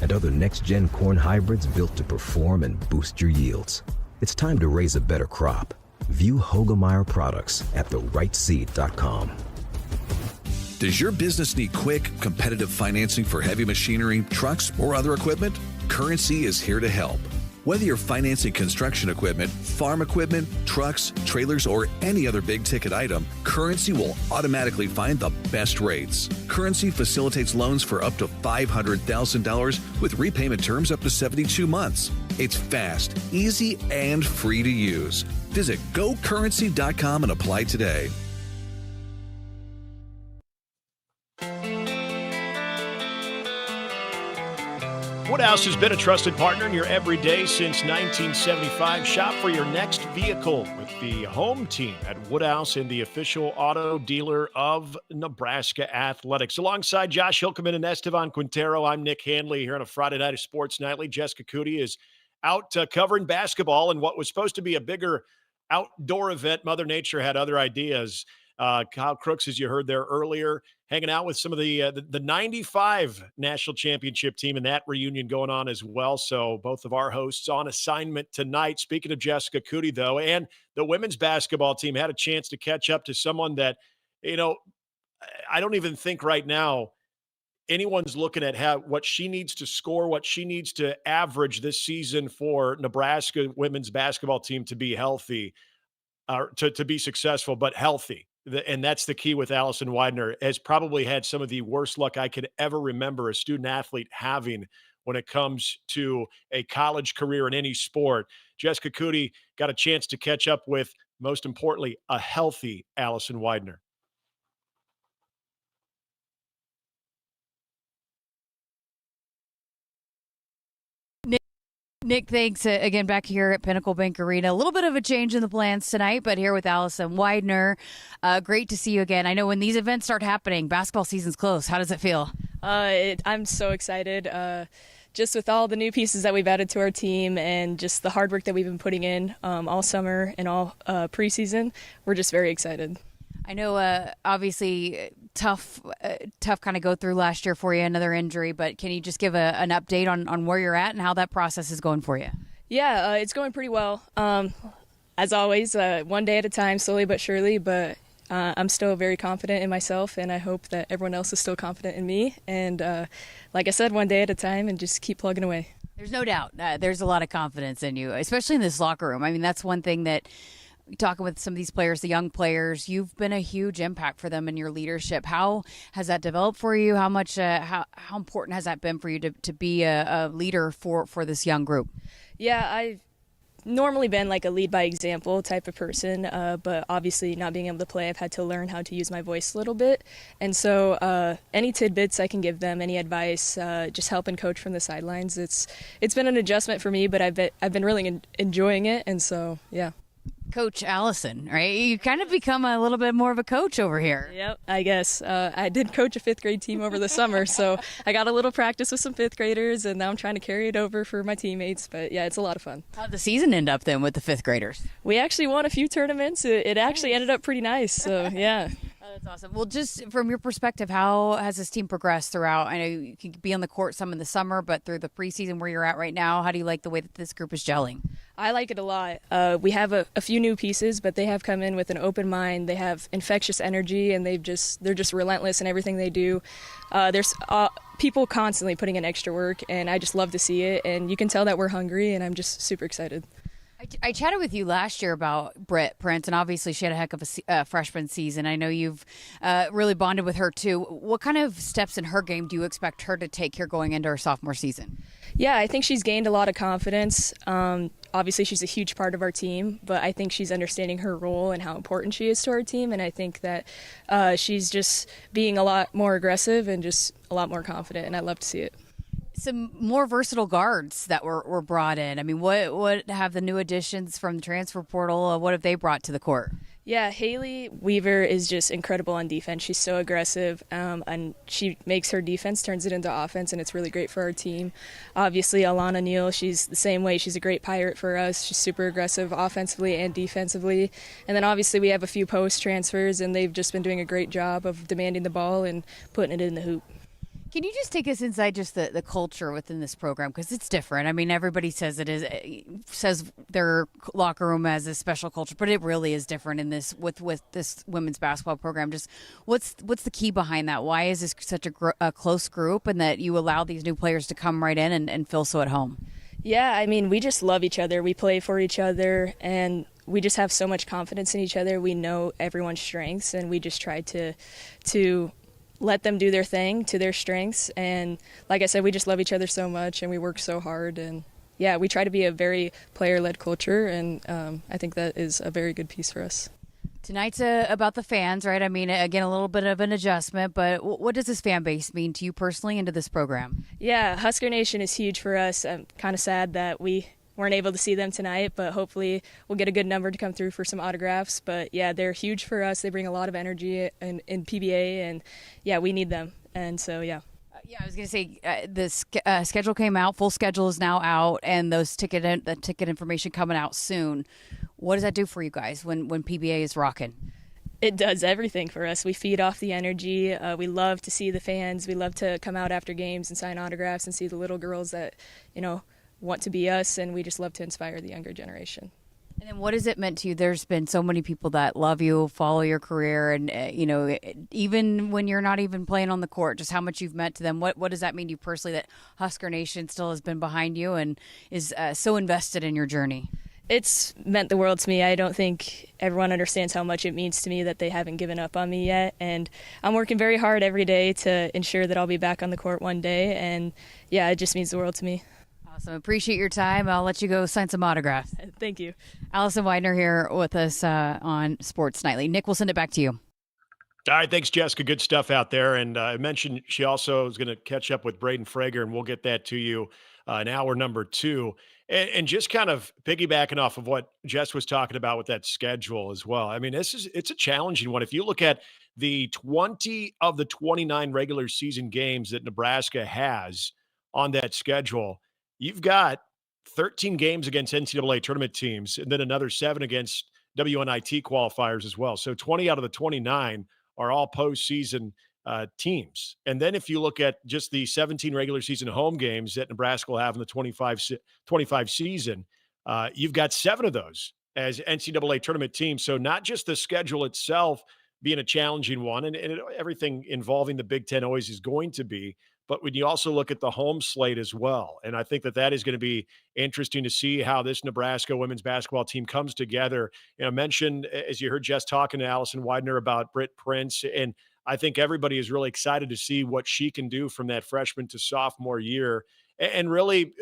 and other next-gen corn hybrids built to perform and boost your yields. It's time to raise a better crop. View Hogemeyer products at therightseed.com. Does your business need quick, competitive financing for heavy machinery, trucks, or other equipment? Currency is here to help. Whether you're financing construction equipment, farm equipment, trucks, trailers, or any other big-ticket item, Currency will automatically find the best rates. Currency facilitates loans for up to $500,000 with repayment terms up to 72 months. It's fast, easy, and free to use. Visit GoCurrency.com and apply today. Woodhouse has been a trusted partner in your everyday since 1975. Shop for your next vehicle with the home team at Woodhouse and the official auto dealer of Nebraska Athletics. Alongside Josh Hilkeman and Estevan Quintero, I'm Nick Handley here on a Friday night of Sports Nightly. Jessica Coody is out covering basketball in what was supposed to be a bigger outdoor event. Mother Nature had other ideas. Kyle Crooks, as you heard there earlier, hanging out with some of the 95 national championship team and that reunion going on as well. So both of our hosts on assignment tonight. Speaking of Jessica Coody, though, and the women's basketball team had a chance to catch up to someone that, I don't even think right now anyone's looking at what she needs to score, what she needs to average this season for Nebraska women's basketball team to be healthy, to be successful, but healthy. And that's the key with Allison Widener, has probably had some of the worst luck I could ever remember a student athlete having when it comes to a college career in any sport. Jessica Coody got a chance to catch up with, most importantly, a healthy Allison Widener. Nick, thanks again back here at Pinnacle Bank Arena. A little bit of a change in the plans tonight, but here with Allison Widener. Great to see you again. I know when these events start happening, basketball season's close. How does it feel? I'm so excited. Just with all the new pieces that we've added to our team and just the hard work that we've been putting in all summer and all preseason, we're just very excited. I know, obviously, tough kind of go through last year for you, another injury, but can you just give an update on where you're at and how that process is going for you? Yeah, it's going pretty well. As always, one day at a time, slowly but surely, but I'm still very confident in myself, and I hope that everyone else is still confident in me. And like I said, one day at a time and just keep plugging away. There's no doubt. There's a lot of confidence in you, especially in this locker room. I mean, that's one thing that, talking with some of these players, the young players, you've been a huge impact for them in your leadership. How has that developed for you? How much, how important has that been for you to be a leader for this young group? Yeah, I've normally been like a lead by example type of person, but obviously not being able to play, I've had to learn how to use my voice a little bit. And so any tidbits I can give them, any advice, just helping coach from the sidelines. It's been an adjustment for me, but I've been really enjoying it. And so, yeah. Coach Allison, right? You kind of become a little bit more of a coach over here. Yep, I guess. I did coach a fifth grade team over the summer, so I got a little practice with some fifth graders, and now I'm trying to carry it over for my teammates. But yeah, it's a lot of fun. How'd the season end up then with the fifth graders? We actually won a few tournaments. It actually ended up pretty nice, so yeah. Oh, that's awesome. Well, just from your perspective, how has this team progressed throughout? I know you can be on the court some in the summer, but through the preseason where you're at right now, how do you like the way that this group is gelling? I like it a lot. We have a few new pieces, but they have come in with an open mind. They have infectious energy, and they're just relentless in everything they do. There's people constantly putting in extra work, and I just love to see it. And you can tell that we're hungry, and I'm just super excited. I chatted with you last year about Britt Prince, and obviously she had a heck of a freshman season. I know you've really bonded with her too. What kind of steps in her game do you expect her to take here going into her sophomore season? Yeah, I think she's gained a lot of confidence. Obviously, she's a huge part of our team, but I think she's understanding her role and how important she is to our team, and I think that she's just being a lot more aggressive and just a lot more confident, and I love to see it. Some more versatile guards that were brought in. I mean, what have the new additions from the transfer portal, what have they brought to the court? Yeah, Haley Weaver is just incredible on defense. She's so aggressive, and she makes her defense, turns it into offense, and it's really great for our team. Obviously, Alana Neal, she's the same way. She's a great pirate for us. She's super aggressive offensively and defensively. And then obviously we have a few post transfers, and they've just been doing a great job of demanding the ball and putting it in the hoop. Can you just take us inside just the culture within this program? Because it's different. I mean, everybody says says their locker room has a special culture, but it really is different in this with this women's basketball program. Just what's the key behind that? Why is this such a close group, and that you allow these new players to come right in and feel so at home? Yeah, I mean, we just love each other. We play for each other, and we just have so much confidence in each other. We know everyone's strengths, and we just try to let them do their thing to their strengths. And like I said, we just love each other so much, and we work so hard. And yeah, we try to be a very player-led culture, and I think that is a very good piece for us. Tonight's about the fans, right? I mean, again, a little bit of an adjustment, but what does this fan base mean to you personally and to this program? Yeah, Husker Nation is huge for us. I'm kind of sad that we weren't able to see them tonight, but hopefully we'll get a good number to come through for some autographs. But yeah, they're huge for us. They bring a lot of energy in PBA, and yeah, we need them. And so, yeah. Yeah, I was going to say the schedule came out. Full schedule is now out, and the ticket information coming out soon. What does that do for you guys when PBA is rocking? It does everything for us. We feed off the energy. We love to see the fans. We love to come out after games and sign autographs and see the little girls that, want to be us, and we just love to inspire the younger generation. And then what has it meant to you? There's been so many people that love you, follow your career, and, even when you're not even playing on the court, just how much you've meant to them. What does that mean to you personally that Husker Nation still has been behind you and is so invested in your journey? It's meant the world to me. I don't think everyone understands how much it means to me that they haven't given up on me yet. And I'm working very hard every day to ensure that I'll be back on the court one day. And, yeah, it just means the world to me. Awesome. Appreciate your time. I'll let you go sign some autographs. Thank you. Allison Widener here with us on Sports Nightly. Nick, we'll send it back to you. All right, thanks, Jessica. Good stuff out there. And I mentioned she also is going to catch up with Braden Frager, and we'll get that to you in hour number 2. And just kind of piggybacking off of what Jess was talking about with that schedule as well. I mean, it's a challenging one. If you look at the 20 of the 29 regular season games that Nebraska has on that schedule, you've got 13 games against NCAA tournament teams, and then another 7 against WNIT qualifiers as well. So 20 out of the 29 are all postseason teams. And then if you look at just the 17 regular season home games that Nebraska will have in the 25 season, you've got 7 of those as NCAA tournament teams. So not just the schedule itself being a challenging one, and everything involving the Big Ten always is going to be, but when you also look at the home slate as well. And I think that is going to be interesting to see how this Nebraska women's basketball team comes together. I mentioned, as you heard Jess talking to Allison Widener about Britt Prince, and I think everybody is really excited to see what she can do from that freshman to sophomore year. And really,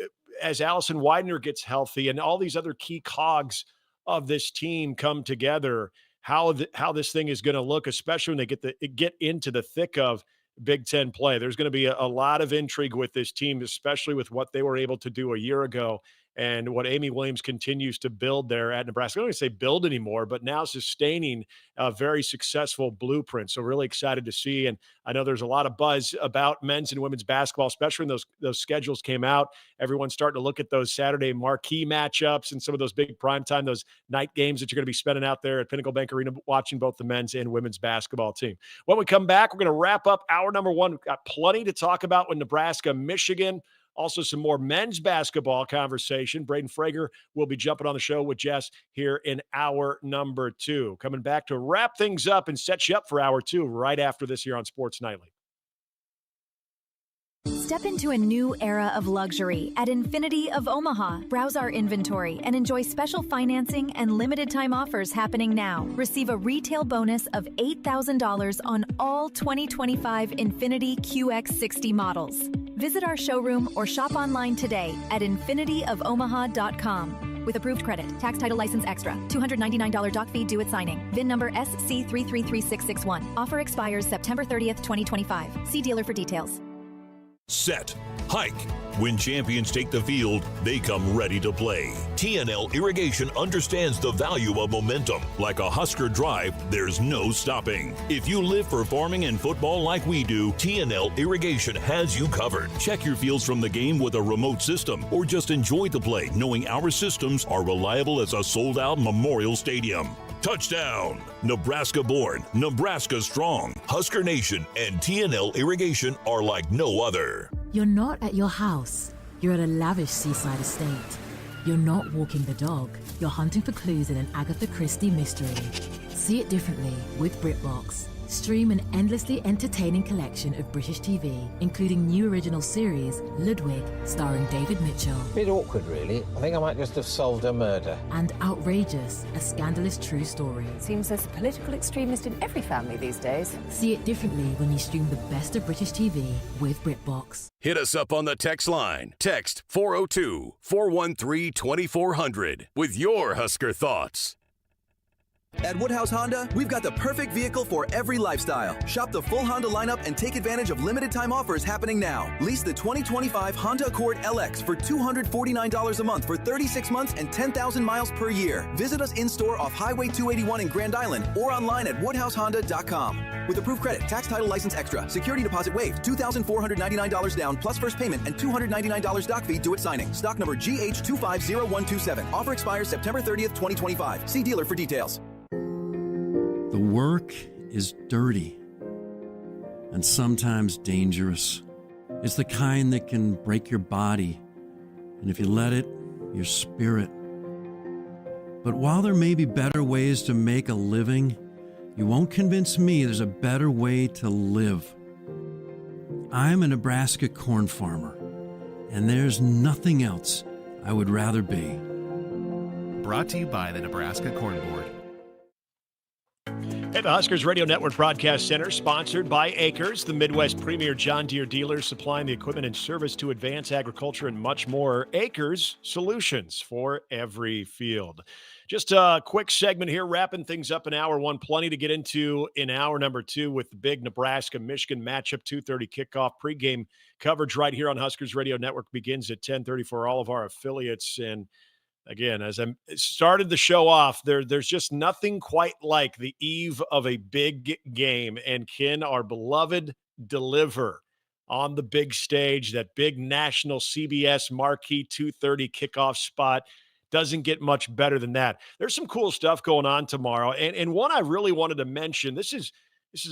as Allison Widener gets healthy and all these other key cogs of this team come together, how this thing is going to look, especially when they get into the thick of Big Ten play. There's going to be a lot of intrigue with this team, especially with what they were able to do a year ago and what Amy Williams continues to build there at Nebraska. I don't want to say build anymore, but now sustaining a very successful blueprint. So really excited to see. And I know there's a lot of buzz about men's and women's basketball, especially when those schedules came out. Everyone's starting to look at those Saturday marquee matchups and some of those big primetime, those night games that you're going to be spending out there at Pinnacle Bank Arena watching both the men's and women's basketball team. When we come back, we're going to wrap up hour number 1. We've got plenty to talk about with Nebraska, Michigan. Also, some more men's basketball conversation. Braden Frager will be jumping on the show with Jess here in hour number 2. Coming back to wrap things up and set you up for hour 2 right after this here on Sports Nightly. Step into a new era of luxury at Infinity of Omaha. Browse our inventory and enjoy special financing and limited time offers happening now. Receive a retail bonus of $8,000 on all 2025 Infinity QX60 models. Visit our showroom or shop online today at infinityofomaha.com. With approved credit, tax title license extra, $299 doc fee due at signing. VIN number SC333661. Offer expires September 30th, 2025. See dealer for details. Set. Hike. When champions take the field, they come ready to play. TNL Irrigation understands the value of momentum. Like a Husker drive, there's no stopping. If you live for farming and football like we do, TNL Irrigation has you covered. Check your fields from the game with a remote system, or just enjoy the play knowing our systems are reliable as a sold-out Memorial Stadium. Touchdown! Nebraska born, Nebraska strong. Husker Nation and TNL Irrigation are like no other. You're not at your house. You're at a lavish seaside estate. You're not walking the dog. You're hunting for clues in an Agatha Christie mystery. See it differently with BritBox. Stream an endlessly entertaining collection of British TV, including new original series, Ludwig, starring David Mitchell. Bit awkward, really. I think I might just have solved a murder. And Outrageous, a scandalous true story. Seems there's a political extremist in every family these days. See it differently when you stream the best of British TV with BritBox. Hit us up on the text line. Text 402-413-2400 with your Husker thoughts. At Woodhouse Honda, we've got the perfect vehicle for every lifestyle. Shop the full Honda lineup and take advantage of limited time offers happening now. Lease the 2025 Honda Accord LX for $249 a month for 36 months and 10,000 miles per year. Visit us in-store off Highway 281 in Grand Island or online at woodhousehonda.com. With approved credit, tax, title, license extra, security deposit waived, $2,499 down plus first payment and $299 doc fee due at signing. Stock number GH250127. Offer expires September 30th, 2025. See dealer for details. The work is dirty and sometimes dangerous. It's the kind that can break your body, and if you let it, your spirit. But while there may be better ways to make a living, you won't convince me there's a better way to live. I'm a Nebraska corn farmer, and there's nothing else I would rather be. Brought to you by the Nebraska Corn Board. At the Huskers Radio Network Broadcast Center, sponsored by Akrs, the Midwest premier John Deere dealer supplying the equipment and service to advance agriculture and much more. Akrs, solutions for every field. Just a quick segment here, wrapping things up in hour one. Plenty to get into in hour number two with the big Nebraska-Michigan matchup, 2:30 kickoff. Pregame coverage right here on Huskers Radio Network begins at 10:30 for all of our affiliates. And again, as I started the show off, there's just nothing quite like the eve of a big game. And can our beloved deliver on the big stage, that big national CBS marquee 2:30 kickoff spot? Doesn't get much better than that. There's some cool stuff going on tomorrow. And one I really wanted to mention, this is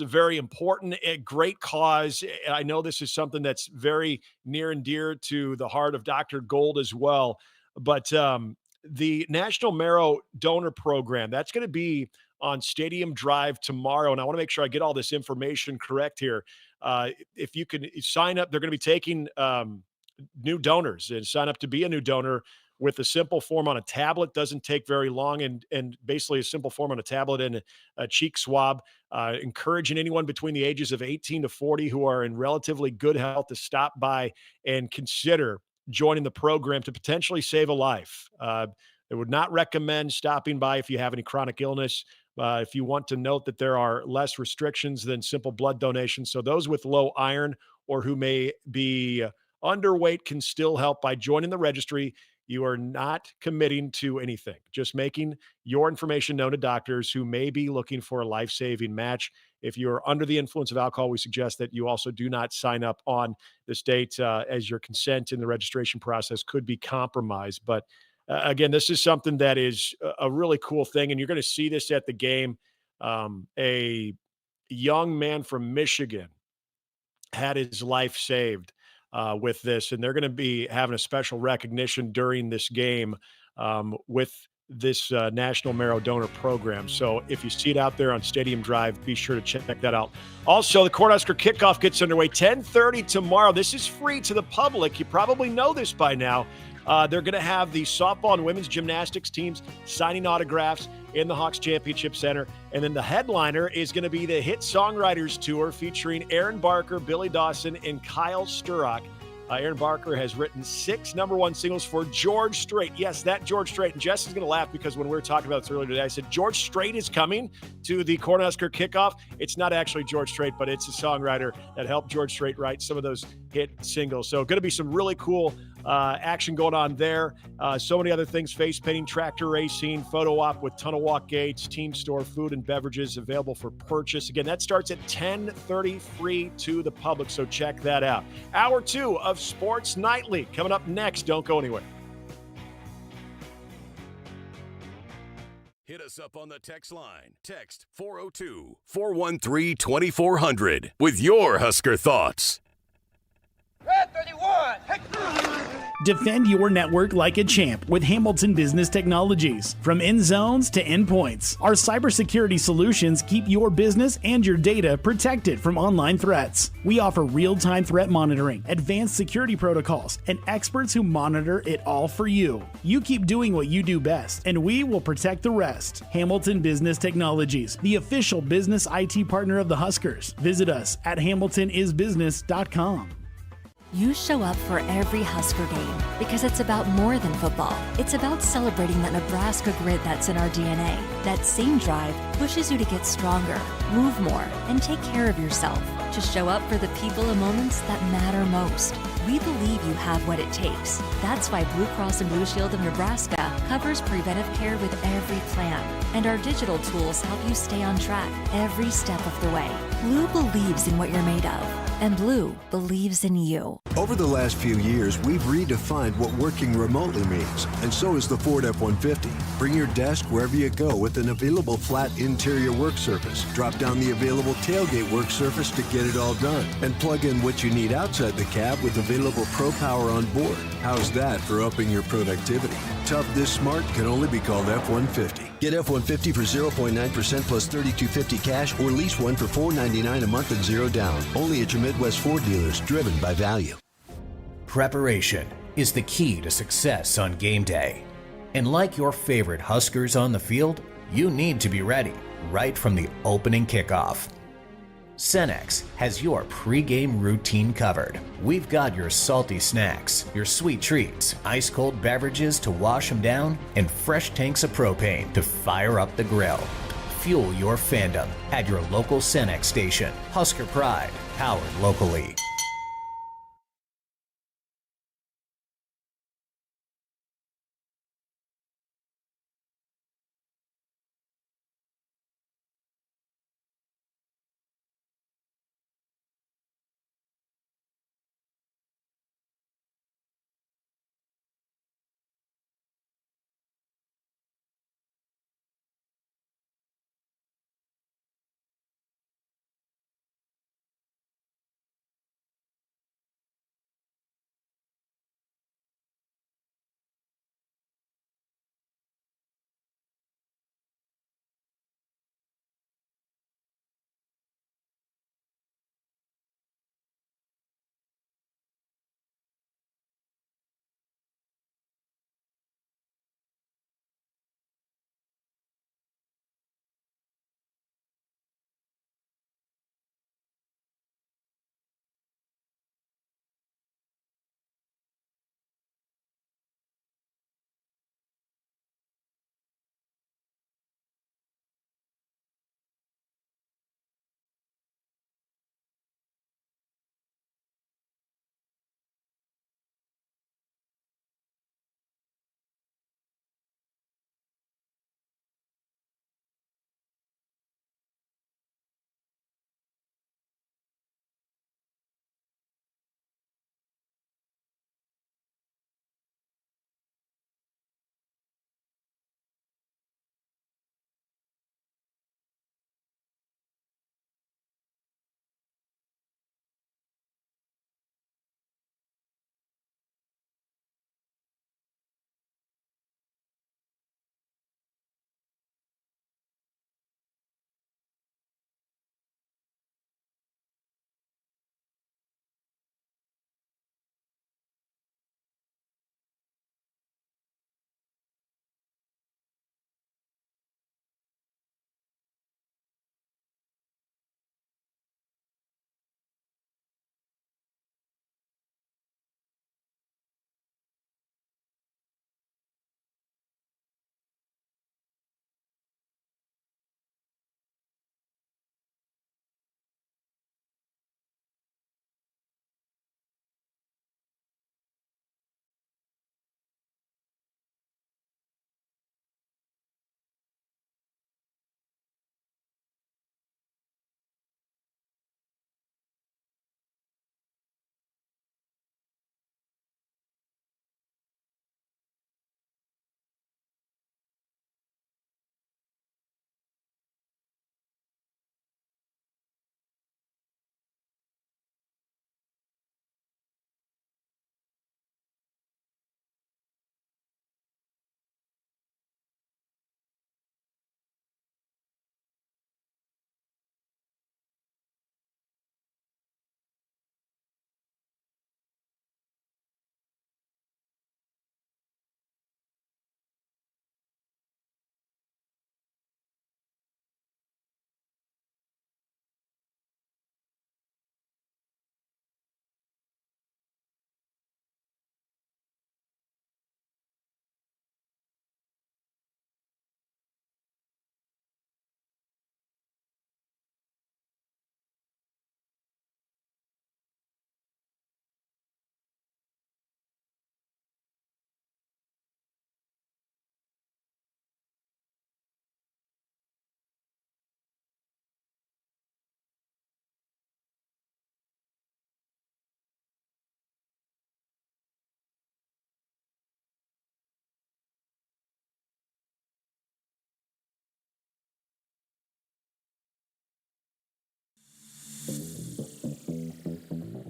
a very important, great cause. I know this is something that's very near and dear to the heart of Dr. Gold as well. But the National Marrow Donor Program, that's going to be on Stadium Drive tomorrow. And I want to make sure I get all this information correct here. If you can sign up, they're going to be taking new donors and sign up to be a new donor with a simple form on a tablet. Doesn't take very long, and basically a simple form on a tablet and a cheek swab. Encouraging anyone between the ages of 18 to 40 who are in relatively good health to stop by and consider joining the program to potentially save a life. I would not recommend stopping by if you have any chronic illness. If you want to note that there are less restrictions than simple blood donations. So those with low iron or who may be underweight can still help by joining the registry. You are not committing to anything, just making your information known to doctors who may be looking for a life-saving match. If you're under the influence of alcohol, we suggest that you also do not sign up on this date, as your consent in the registration process could be compromised. But again, this is something that is a really cool thing, and you're going to see this at the game. A young man from Michigan had his life saved with this, and they're going to be having a special recognition during this game with this National Marrow Donor Program. So if you see it out there on Stadium Drive, be sure to check that out. Also, the Cornhusker kickoff gets underway 10:30 tomorrow. This is free to the public. You probably know this by now. They're going to have the softball and women's gymnastics teams signing autographs in the Hawks Championship Center. And then the headliner is going to be the Hit Songwriters Tour featuring Aaron Barker, Billy Dawson, and Kyle Sturrock. Aaron Barker has written 6 #1 singles for George Strait. Yes, that George Strait. And Jess is going to laugh because when we were talking about this earlier today, I said George Strait is coming to the Cornhusker kickoff. It's not actually George Strait, but it's a songwriter that helped George Strait write some of those hit singles. So going to be some really cool action going on there. So many other things: face painting, tractor racing, photo op with tunnel walk gates, team store, food and beverages available for purchase. Again, that starts at 10:30, free to the public. So check that out. Hour 2 of Sports Nightly coming up next. Don't go anywhere. Hit us up on the text line. Text 402-413-2400 with your Husker thoughts. Red 31! Defend your network like a champ with Hamilton Business Technologies. From end zones to endpoints, our cybersecurity solutions keep your business and your data protected from online threats. We offer real-time threat monitoring, advanced security protocols, and experts who monitor it all for you. You keep doing what you do best, and we will protect the rest. Hamilton Business Technologies, the official business IT partner of the Huskers. Visit us at hamiltonisbusiness.com. You show up for every Husker game because it's about more than football. It's about celebrating that Nebraska grit that's in our DNA. That same drive pushes you to get stronger, move more, and take care of yourself. To show up for the people and moments that matter most. We believe you have what it takes. That's why Blue Cross and Blue Shield of Nebraska covers preventive care with every plan. And our digital tools help you stay on track every step of the way. Blue believes in what you're made of. And Blue believes in you. Over the last few years, we've redefined what working remotely means, and so is the Ford F-150. Bring your desk wherever you go with an available flat interior work surface. Drop down the available tailgate work surface to get it all done, and plug in what you need outside the cab with available Pro Power on board. How's that for upping your productivity? Tough this smart can only be called F-150. Get F-150 for 0.9% plus $3,250 cash, or lease one for $499 a month and 0 down. Only at your Midwest Ford dealers, driven by value. Preparation is the key to success on game day. And like your favorite Huskers on the field, you need to be ready right from the opening kickoff. Cenex has your pregame routine covered. We've got your salty snacks, your sweet treats, ice-cold beverages to wash them down, and fresh tanks of propane to fire up the grill. Fuel your fandom at your local Cenex station. Husker Pride, powered locally.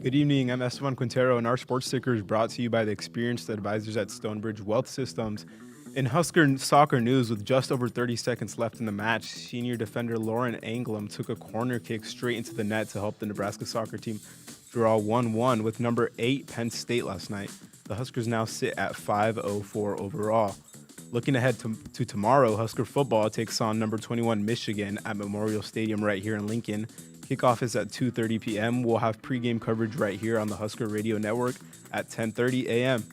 Good evening, I'm Esteban Quintero, and our sports sticker is brought to you by the experienced advisors at Stonebridge Wealth Systems. In Husker soccer news, with just over 30 seconds left in the match, senior defender Lauren Anglem took a corner kick straight into the net to help the Nebraska soccer team draw 1-1 with number 8 Penn State last night. The Huskers now sit at 5-0-4 overall. Looking ahead to tomorrow, Husker football takes on number 21 Michigan at Memorial Stadium right here in Lincoln. Kickoff is at 2:30 p.m. We'll have pregame coverage right here on the Husker Radio Network at 10:30 a.m.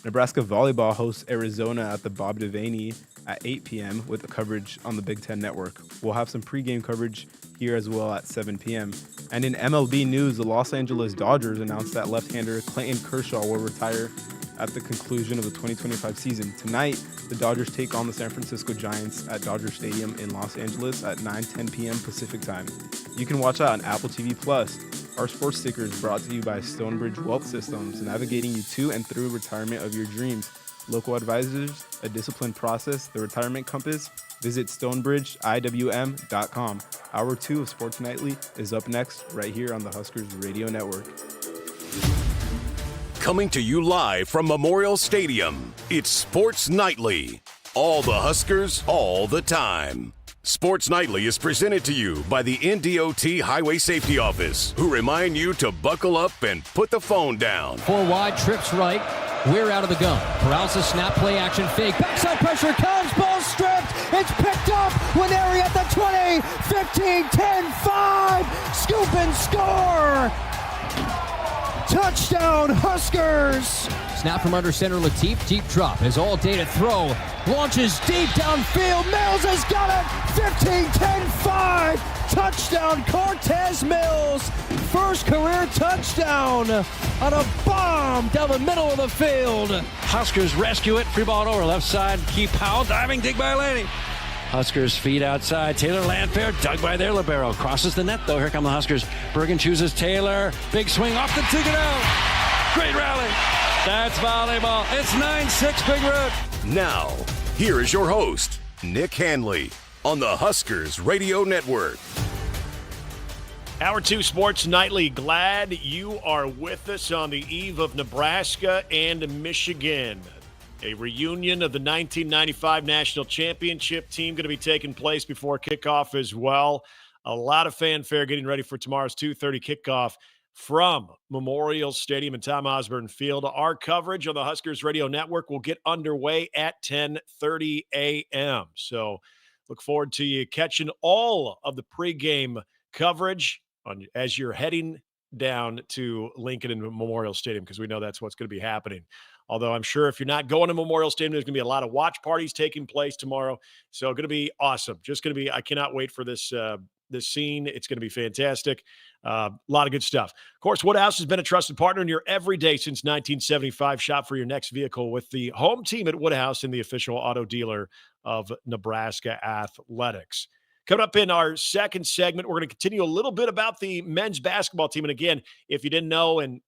Nebraska volleyball hosts Arizona at the Bob Devaney at 8 p.m. with the coverage on the Big Ten Network. We'll have some pregame coverage here as well at 7 p.m. And in MLB news, the Los Angeles Dodgers announced that left-hander Clayton Kershaw will retire at the conclusion of the 2025 season. Tonight, the Dodgers take on the San Francisco Giants at Dodger Stadium in Los Angeles at 9:10 p.m. Pacific time. You can watch that on Apple TV+. Our sports sticker is brought to you by Stonebridge Wealth Systems, navigating you to and through retirement of your dreams. Local advisors, a disciplined process, the retirement compass. Visit stonebridgeiwm.com. Hour 2 of Sports Nightly is up next right here on the Huskers Radio Network. Coming to you live from Memorial Stadium, it's Sports Nightly. All the Huskers, all the time. Sports Nightly is presented to you by the NDOT Highway Safety Office, who remind you to buckle up and put the phone down. 4 wide, trips right. We're out of the gun. Paralysis snap, play action, fake. Backside pressure comes, ball stripped. It's picked up. Winery at the 20, 15, 10, 5. Scoop and score. Touchdown, Huskers! Snap from under center, Latif, deep drop, has all day to throw, launches deep downfield, Mills has got it, 15, 10, 5, touchdown, Cortez Mills, first career touchdown on a bomb down the middle of the field. Huskers rescue it, free ball over, left side, Keith Powell, diving, dig by Laney. Huskers feed outside. Taylor Landfair dug by their libero. Crosses the net, though. Here come the Huskers. Bergen chooses Taylor. Big swing off the ticket out. Great rally. That's volleyball. It's 9-6 Big Root. Now, here is your host, Nick Hanley, on the Huskers Radio Network. Hour 2 Sports Nightly. Glad you are with us on the eve of Nebraska and Michigan. A reunion of the 1995 National Championship team going to be taking place before kickoff as well. A lot of fanfare getting ready for tomorrow's 2:30 kickoff from Memorial Stadium and Tom Osborne Field. Our coverage on the Huskers Radio Network will get underway at 10:30 a.m. So look forward to you catching all of the pregame coverage as you're heading down to Lincoln and Memorial Stadium, because we know that's what's going to be happening. Although I'm sure if you're not going to Memorial Stadium, there's going to be a lot of watch parties taking place tomorrow. So going to be awesome. Just going to be, I cannot wait for this scene. It's going to be fantastic. A lot of good stuff. Of course, Woodhouse has been a trusted partner in your everyday since 1975. Shop for your next vehicle with the home team at Woodhouse and the official auto dealer of Nebraska Athletics. Coming up in our second segment, we're going to continue a little bit about the men's basketball team. And again, if you didn't know, and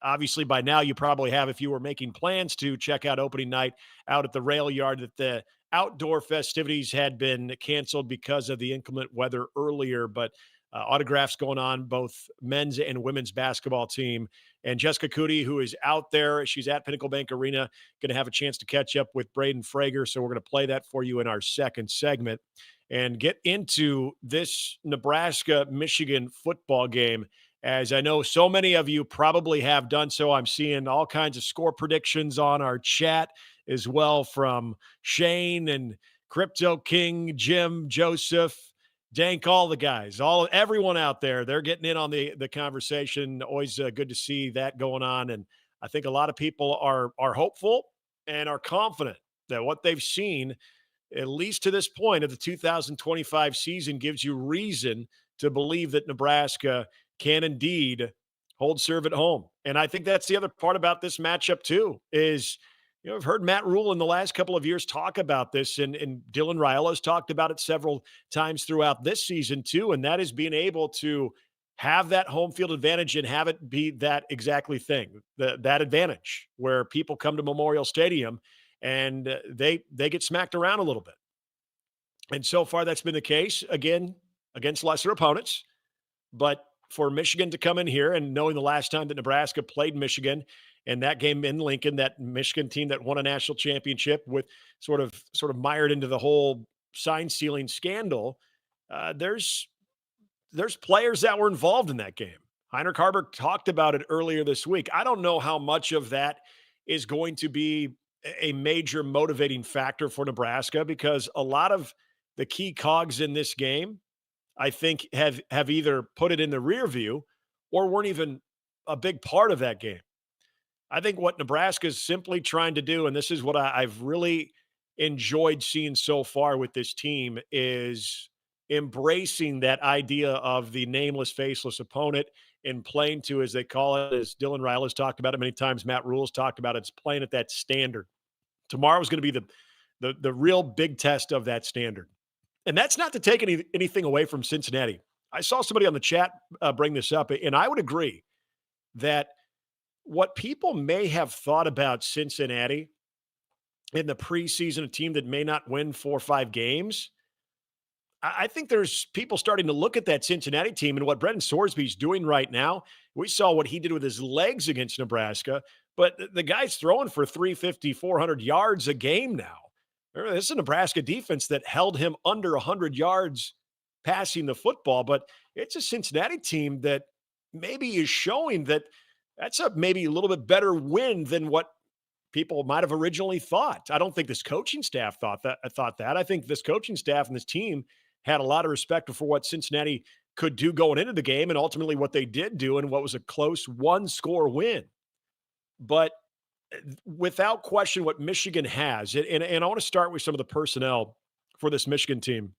obviously by now you probably have, if you were making plans to check out opening night out at the rail yard, that the outdoor festivities had been canceled because of the inclement weather earlier, but autographs going on, both men's and women's basketball team. And Jessica Coody, who is out there, she's at Pinnacle Bank Arena, going to have a chance to catch up with Braden Frager. So we're going to play that for you in our second segment and get into this Nebraska-Michigan football game. As I know so many of you probably have done so. I'm seeing all kinds of score predictions on our chat as well from Shane and Crypto King, Jim, Joseph, Dank, all the guys, everyone out there. They're getting in on the conversation. Always good to see that going on. And I think a lot of people are hopeful and are confident that what they've seen, at least to this point of the 2025 season, gives you reason to believe that Nebraska can indeed hold serve at home. And I think that's the other part about this matchup too, is, I've heard Matt Rule in the last couple of years talk about this, and Dylan Raiola's talked about it several times throughout this season too, and that is being able to have that home field advantage and have it be that exactly thing, that advantage where people come to Memorial Stadium and they get smacked around a little bit. And so far that's been the case, again, against lesser opponents. But for Michigan to come in here, and knowing the last time that Nebraska played Michigan and that game in Lincoln, that Michigan team that won a national championship with sort of mired into the whole sign stealing scandal, there's players that were involved in that game. Heinrich Haarberg talked about it earlier this week. I don't know how much of that is going to be a major motivating factor for Nebraska, because a lot of the key cogs in this game, I think, have either put it in the rear view or weren't even a big part of that game. I think what Nebraska is simply trying to do, and this is what I've really enjoyed seeing so far with this team, is embracing that idea of the nameless, faceless opponent and playing to, as they call it, as Dylan Ryla's talked about it many times, Matt Rule's talked about it, it's playing at that standard. Tomorrow is going to be the real big test of that standard. And that's not to take anything away from Cincinnati. I saw somebody on the chat bring this up, and I would agree that what people may have thought about Cincinnati in the preseason, a team that may not win 4 or 5 games, I think there's people starting to look at that Cincinnati team and what Brendan Sorsby's doing right now. We saw what he did with his legs against Nebraska, but the guy's throwing for 350, 400 yards a game now. This is a Nebraska defense that held him under 100 yards passing the football, but it's a Cincinnati team that maybe is showing that that's maybe a little bit better win than what people might have originally thought. I don't think this coaching staff thought that. I think this coaching staff and this team had a lot of respect for what Cincinnati could do going into the game and ultimately what they did do and what was a close 1-score win. But without question, what Michigan has, and I want to start with some of the personnel for this Michigan team,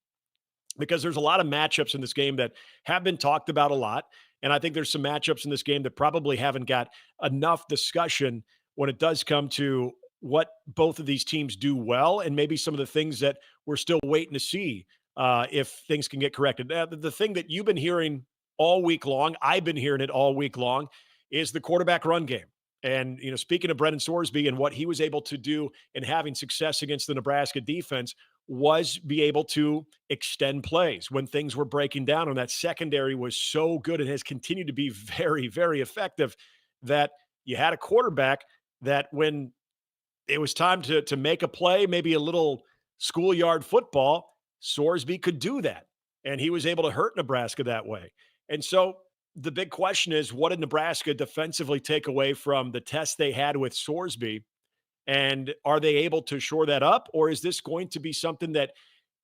because there's a lot of matchups in this game that have been talked about a lot. And I think there's some matchups in this game that probably haven't got enough discussion when it does come to what both of these teams do well, and maybe some of the things that we're still waiting to see if things can get corrected. The thing that you've been hearing all week long, I've been hearing it all week long, is the quarterback run game. And, speaking of Brendan Sorsby and what he was able to do in having success against the Nebraska defense was be able to extend plays when things were breaking down. And that secondary was so good and has continued to be very, very effective, that you had a quarterback that when it was time to make a play, maybe a little schoolyard football, Sorsby could do that. And he was able to hurt Nebraska that way. And so the big question is, what did Nebraska defensively take away from the test they had with Sorsby? And are they able to shore that up? Or is this going to be something that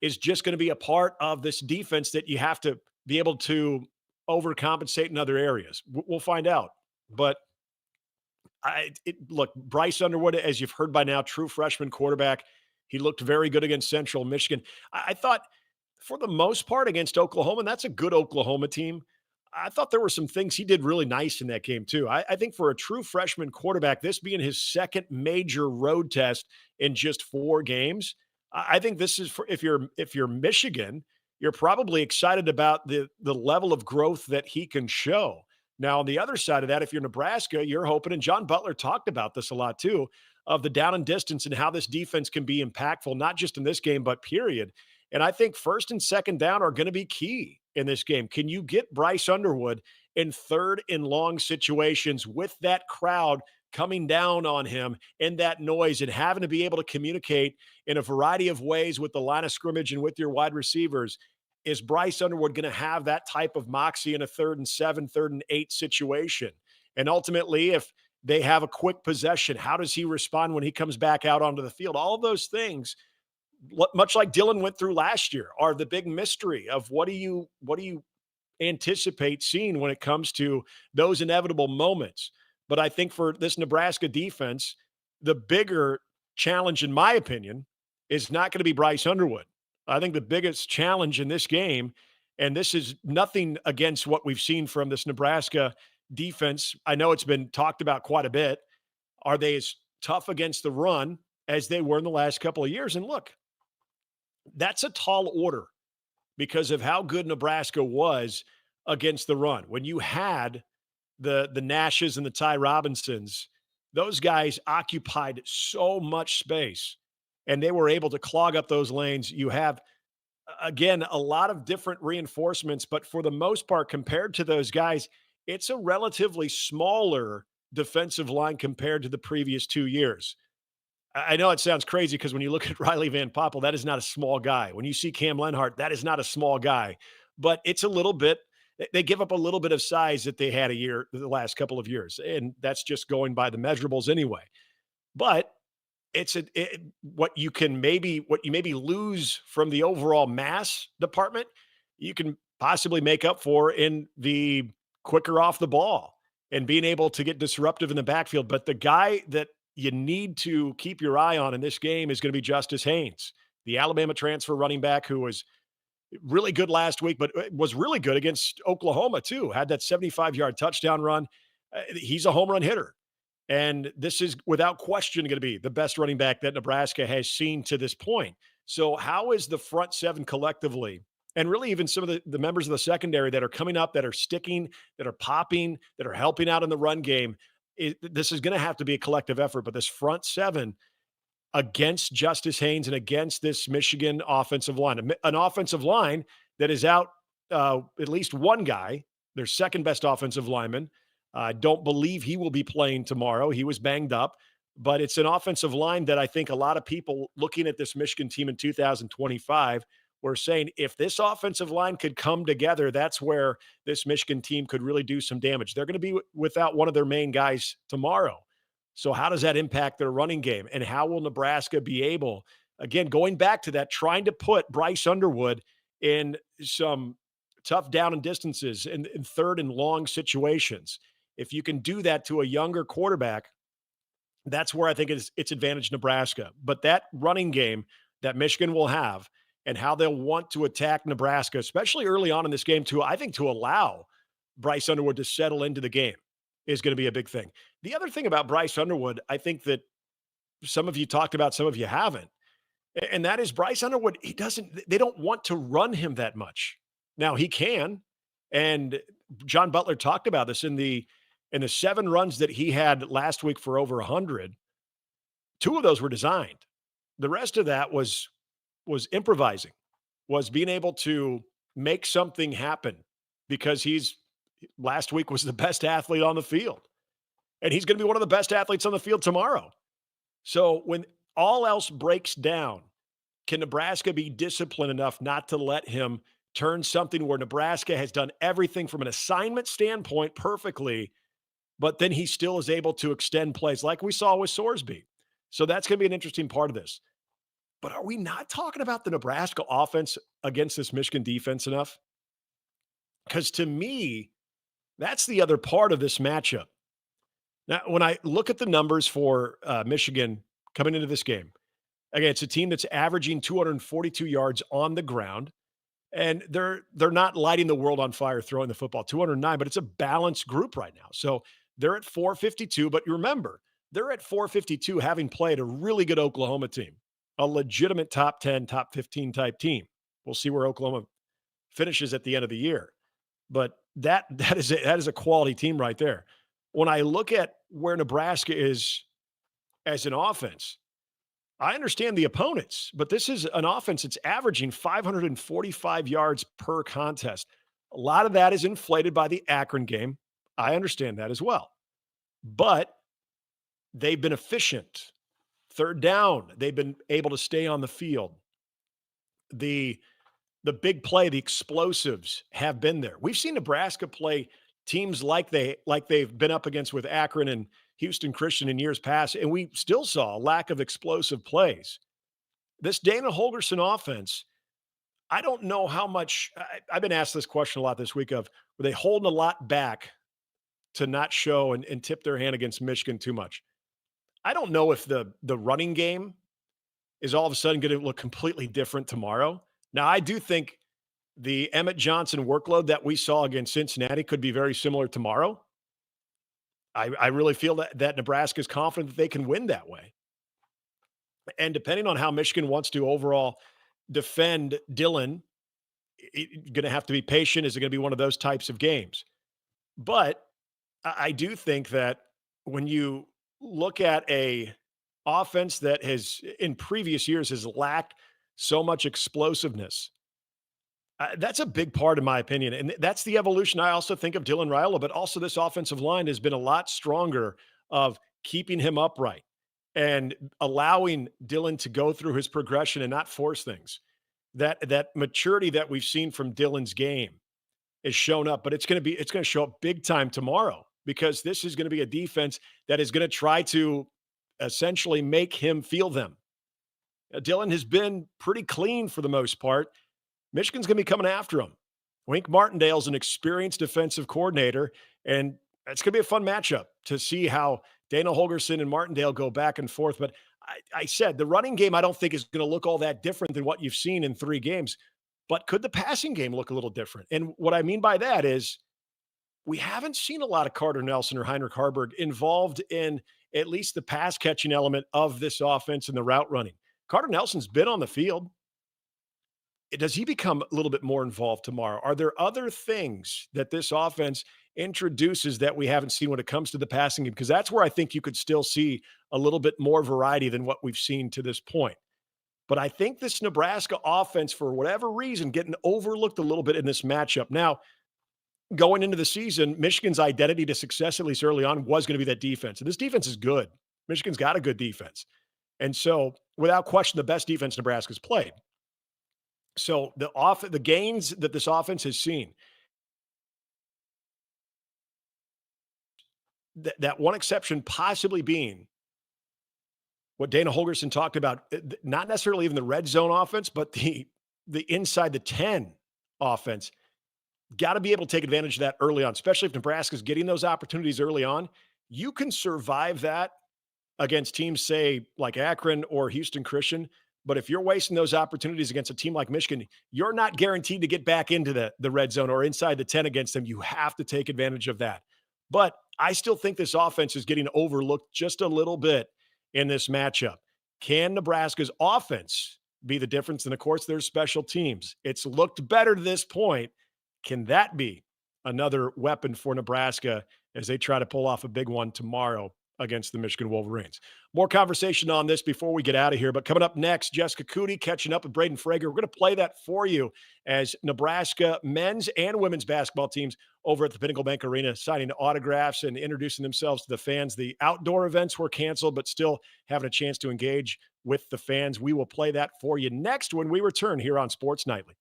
is just going to be a part of this defense that you have to be able to overcompensate in other areas? We'll find out. But look, Bryce Underwood, as you've heard by now, true freshman quarterback. He looked very good against Central Michigan. I thought for the most part against Oklahoma, and that's a good Oklahoma team, I thought there were some things he did really nice in that game too. I think for a true freshman quarterback, this being his second major road test in just 4 games, I think this is for, if you're Michigan, you're probably excited about the level of growth that he can show. Now, on the other side of that, if you're Nebraska, you're hoping, and John Butler talked about this a lot too, of the down and distance and how this defense can be impactful, not just in this game, but period. And I think first and second down are going to be key in this game. Can you get Bryce Underwood in 3rd and long situations with that crowd coming down on him and that noise, and having to be able to communicate in a variety of ways with the line of scrimmage and with your wide receivers? Is Bryce Underwood going to have that type of moxie in a 3rd and 7, 3rd and 8 situation? And ultimately, if they have a quick possession, how does he respond when he comes back out onto the field? All of those things, much like Dylan went through last year, are the big mystery of what do you anticipate seeing when it comes to those inevitable moments. But I think for this Nebraska defense, the bigger challenge, in my opinion, is not going to be Bryce Underwood. I think the biggest challenge in this game, and this is nothing against what we've seen from this Nebraska defense, I know it's been talked about quite a bit, are they as tough against the run as they were in the last couple of years? And look, that's a tall order because of how good Nebraska was against the run. When you had the Nashes and the Ty Robinsons, those guys occupied so much space and they were able to clog up those lanes. You have again, a lot of different reinforcements, but for the most part, compared to those guys, it's a relatively smaller defensive line compared to the previous 2 years. I know it sounds crazy because when you look at Riley Van Poppel, that is not a small guy. When you see Cam Lenhart, that is not a small guy. But it's a little bit, they give up a little bit of size that they had the last couple of years. And that's just going by the measurables anyway. But what you maybe lose from the overall mass department, you can possibly make up for in the quicker off the ball and being able to get disruptive in the backfield. But the guy that you need to keep your eye on in this game is going to be Justice Haynes, the Alabama transfer running back who was really good last week, but was really good against Oklahoma too. Had that 75-yard touchdown run. He's a home run hitter. And this is without question going to be the best running back that Nebraska has seen to this point. So how is the front seven collectively, and really even some of the members of the secondary that are coming up, that are sticking, that are popping, that are helping out in the run game, this is going to have to be a collective effort. But this front seven against Justice Haynes and against this Michigan offensive line, an offensive line that is out at least one guy, their second best offensive lineman. I don't believe he will be playing tomorrow. He was banged up, but it's an offensive line that I think a lot of people looking at this Michigan team in 2025 were saying, if this offensive line could come together, that's where this Michigan team could really do some damage. They're going to be without one of their main guys tomorrow. So how does that impact their running game? And how will Nebraska be able, again, going back to that, trying to put Bryce Underwood in some tough down and distances in third and long situations? If you can do that to a younger quarterback, that's where I think it's advantage Nebraska. But that running game that Michigan will have and how they'll want to attack Nebraska, especially early on in this game, I think to allow Bryce Underwood to settle into the game is going to be a big thing. The other thing about Bryce Underwood, I think that some of you talked about, some of you haven't, and that is Bryce Underwood, they don't want to run him that much. Now he can, and John Butler talked about this in the 7 runs that he had last week for over 100, 2 of those were designed. The rest of that was improvising, was being able to make something happen because last week was the best athlete on the field. And he's going to be one of the best athletes on the field tomorrow. So when all else breaks down, can Nebraska be disciplined enough not to let him turn something where Nebraska has done everything from an assignment standpoint perfectly, but then he still is able to extend plays like we saw with Sorsby. So that's going to be an interesting part of this. But are we not talking about the Nebraska offense against this Michigan defense enough? Because to me, that's the other part of this matchup. Now, when I look at the numbers for Michigan coming into this game, again, it's a team that's averaging 242 yards on the ground, and they're not lighting the world on fire throwing the football, 209, but it's a balanced group right now. So they're at 452, but you remember, they're at 452 having played a really good Oklahoma team, a legitimate top 10, top 15 type team. We'll see where Oklahoma finishes at the end of the year. But that is a quality team right there. When I look at where Nebraska is as an offense, I understand the opponents, but this is an offense that's averaging 545 yards per contest. A lot of that is inflated by the Akron game. I understand that as well. But they've been efficient. Third down, they've been able to stay on the field. The big play, the explosives have been there. We've seen Nebraska play teams like they've been up against with Akron and Houston Christian in years past, and we still saw a lack of explosive plays. This Dana Holgorsen offense, I don't know how much – I've been asked this question a lot this week of, were they holding a lot back to not show and tip their hand against Michigan too much? I don't know if the running game is all of a sudden going to look completely different tomorrow. Now, I do think the Emmett Johnson workload that we saw against Cincinnati could be very similar tomorrow. I really feel that Nebraska is confident that they can win that way. And depending on how Michigan wants to overall defend Dillon, going to have to be patient. Is it going to be one of those types of games? But I do think that when you look at a offense that has in previous years has lacked so much explosiveness, That's a big part, in my opinion. And that's the evolution I also think of Dylan Raiola, but also this offensive line has been a lot stronger of keeping him upright and allowing Dylan to go through his progression and not force things. That maturity that we've seen from Dylan's game is shown up, but it's going to show up big time tomorrow, because this is going to be a defense that is going to try to essentially make him feel them. Dylan has been pretty clean for the most part. Michigan's going to be coming after him. Wink Martindale's an experienced defensive coordinator, and it's going to be a fun matchup to see how Dana Holgorsen and Martindale go back and forth. But I said the running game I don't think is going to look all that different than what you've seen in 3 games. But could the passing game look a little different? And what I mean by that is we haven't seen a lot of Carter Nelson or Heinrich Harburg involved in at least the pass catching element of this offense and the route running. Carter Nelson's been on the field. Does he become a little bit more involved tomorrow? Are there other things that this offense introduces that we haven't seen when it comes to the passing game? Because that's where I think you could still see a little bit more variety than what we've seen to this point. But I think this Nebraska offense, for whatever reason, getting overlooked a little bit in this matchup. Now, going into the season, Michigan's identity to success, at least early on, was going to be that defense. And this defense is good. Michigan's got a good defense. And so, without question, the best defense Nebraska's played. So the gains that this offense has seen, that one exception possibly being what Dana Holgorsen talked about, not necessarily even the red zone offense, but the inside the 10 offense. Got to be able to take advantage of that early on, especially if Nebraska's getting those opportunities early on. You can survive that against teams, say, like Akron or Houston Christian. But if you're wasting those opportunities against a team like Michigan, you're not guaranteed to get back into the red zone or inside the 10 against them. You have to take advantage of that. But I still think this offense is getting overlooked just a little bit in this matchup. Can Nebraska's offense be the difference? And, of course, there's special teams. It's looked better to this point. Can that be another weapon for Nebraska as they try to pull off a big one tomorrow against the Michigan Wolverines? More conversation on this before we get out of here. But coming up next, Jessica Coody catching up with Braden Frager. We're going to play that for you as Nebraska men's and women's basketball teams over at the Pinnacle Bank Arena signing autographs and introducing themselves to the fans. The outdoor events were canceled, but still having a chance to engage with the fans. We will play that for you next when we return here on Sports Nightly.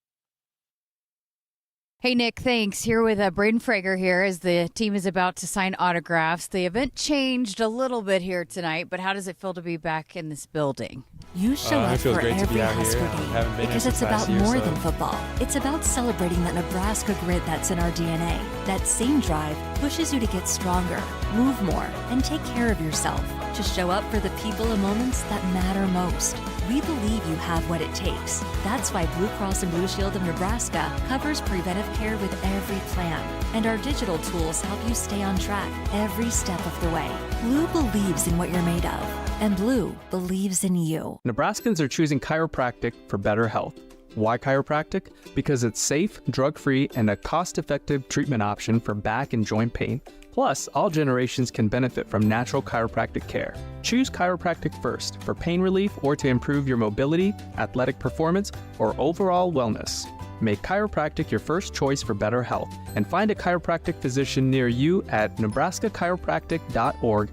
Hey, Nick, thanks. Here with Braden Frager here as the team is about to sign autographs. The event changed a little bit here tonight, but how does it feel to be back in this building? You show up for every Husker game because it's about more than football. It's about celebrating that Nebraska grit that's in our DNA. That same drive pushes you to get stronger, move more, and take care of yourself. To show up for the people and moments that matter most. We believe you have what it takes. That's why Blue Cross and Blue Shield of Nebraska covers preventive care with every plan. And our digital tools help you stay on track every step of the way. Blue believes in what you're made of. And Blue believes in you. Nebraskans are choosing chiropractic for better health. Why chiropractic? Because it's safe, drug-free, and a cost-effective treatment option for back and joint pain. Plus, all generations can benefit from natural chiropractic care. Choose chiropractic first for pain relief or to improve your mobility, athletic performance, or overall wellness. Make chiropractic your first choice for better health and find a chiropractic physician near you at nebraskachiropractic.org.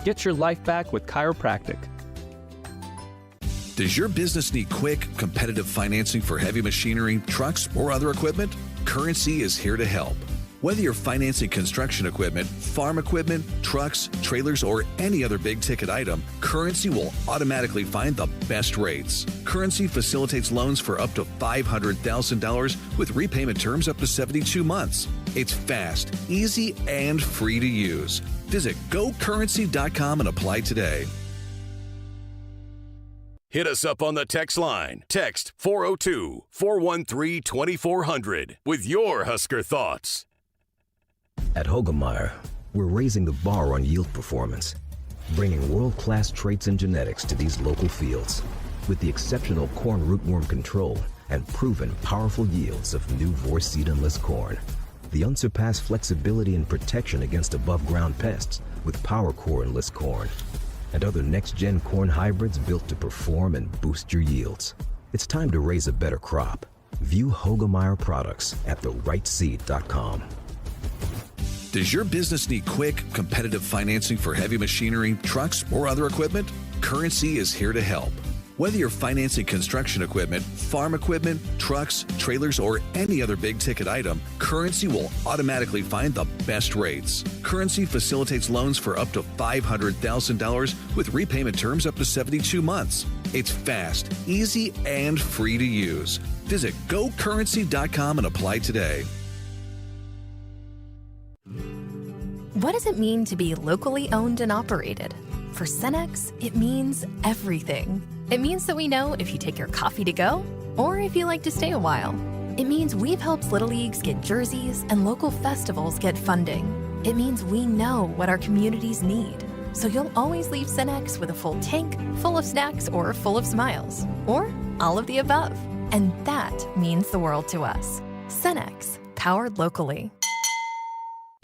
Get your life back with chiropractic. Does your business need quick, competitive financing for heavy machinery, trucks, or other equipment? Currency is here to help. Whether you're financing construction equipment, farm equipment, trucks, trailers, or any other big-ticket item, Currency will automatically find the best rates. Currency facilitates loans for up to $500,000 with repayment terms up to 72 months. It's fast, easy, and free to use. Visit gocurrency.com and apply today. Hit us up on the text line. Text 402-413-2400 with your Husker thoughts. At Hogemeyer, we're raising the bar on yield performance, bringing world-class traits and genetics to these local fields with the exceptional corn rootworm control and proven powerful yields of new Vorseed Enlist corn. The unsurpassed flexibility and protection against above-ground pests with PowerCore Enlist corn and other next-gen corn hybrids built to perform and boost your yields. It's time to raise a better crop View Hogemeyer products at therightseat.com. Does your business need quick, competitive financing for heavy machinery, trucks, or other equipment? Currency is here to help. Whether you're financing construction equipment, farm equipment, trucks, trailers, or any other big-ticket item, Currency will automatically find the best rates. Currency facilitates loans for up to $500,000 with repayment terms up to 72 months. It's fast, easy, and free to use. Visit gocurrency.com and apply today. What does it mean to be locally owned and operated? For Cenex, it means everything. It means that we know if you take your coffee to go or if you like to stay a while. It means we've helped Little Leagues get jerseys and local festivals get funding. It means we know what our communities need. So you'll always leave Cenex with a full tank, full of snacks, or full of smiles. Or all of the above. And that means the world to us. Cenex, powered locally.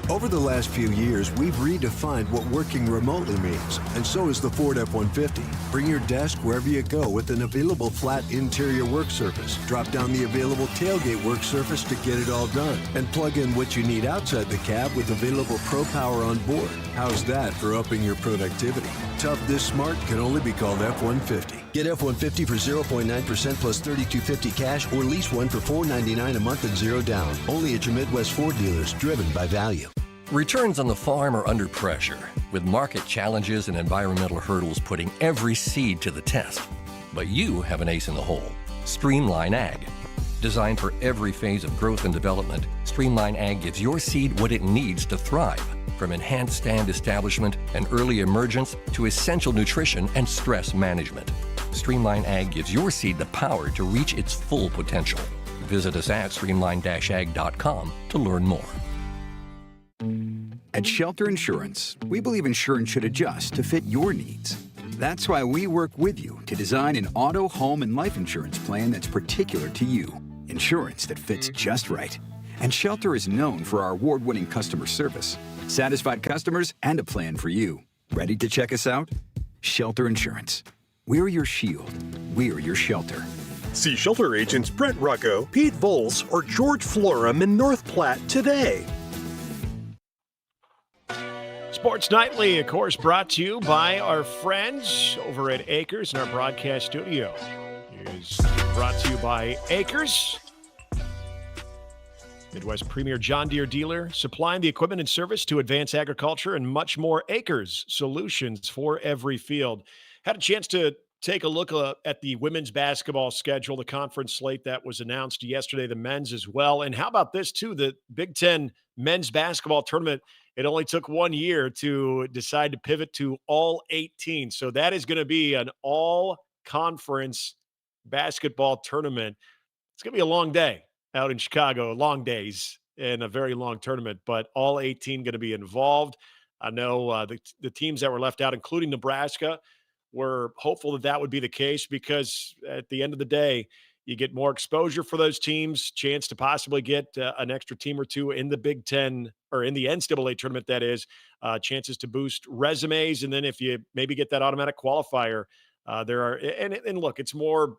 Over the last few years, we've redefined what working remotely means, and so is the Ford F-150. Bring your desk wherever you go with an available flat interior work surface. Drop down the available tailgate work surface to get it all done, and plug in what you need outside the cab with available Pro Power on board. How's that for upping your productivity? Tough this smart can only be called F-150. Get F-150 for 0.9% plus $3,250 cash, or lease one for $499 a month and 0 down. Only at your Midwest Ford dealers, driven by value. Returns on the farm are under pressure, with market challenges and environmental hurdles putting every seed to the test. But you have an ace in the hole, Streamline Ag. Designed for every phase of growth and development, Streamline Ag gives your seed what it needs to thrive, from enhanced stand establishment and early emergence to essential nutrition and stress management. Streamline Ag gives your seed the power to reach its full potential. Visit us at streamline-ag.com to learn more. At Shelter Insurance, we believe insurance should adjust to fit your needs. That's why we work with you to design an auto, home, and life insurance plan that's particular to you. Insurance that fits just right. And Shelter is known for our award-winning customer service, satisfied customers, and a plan for you. Ready to check us out? Shelter Insurance. We're your shield. We're your shelter. See Shelter agents Brent Rucco, Pete Voles, or George Florum in North Platte today. Sports Nightly, of course, brought to you by our friends over at Akrs in our broadcast studio. It is brought to you by Akrs, Midwest premier John Deere dealer, supplying the equipment and service to advance agriculture and much more. Akrs, solutions for every field. Had a chance to take a look at the women's basketball schedule, the conference slate that was announced yesterday, the men's as well. And how about this, too, the Big Ten men's basketball tournament? It only took 1 year to decide to pivot to all 18. So that is going to be an all-conference basketball tournament. It's going to be a long day out in Chicago, long days and a very long tournament, but all 18 going to be involved. I know the teams that were left out, including Nebraska, were hopeful that that would be the case because at the end of the day, you get more exposure for those teams, chance to possibly get an extra team or two in the Big Ten or in the NCAA tournament, that is, chances to boost resumes. And then if you maybe get that automatic qualifier, there are, and look, it's more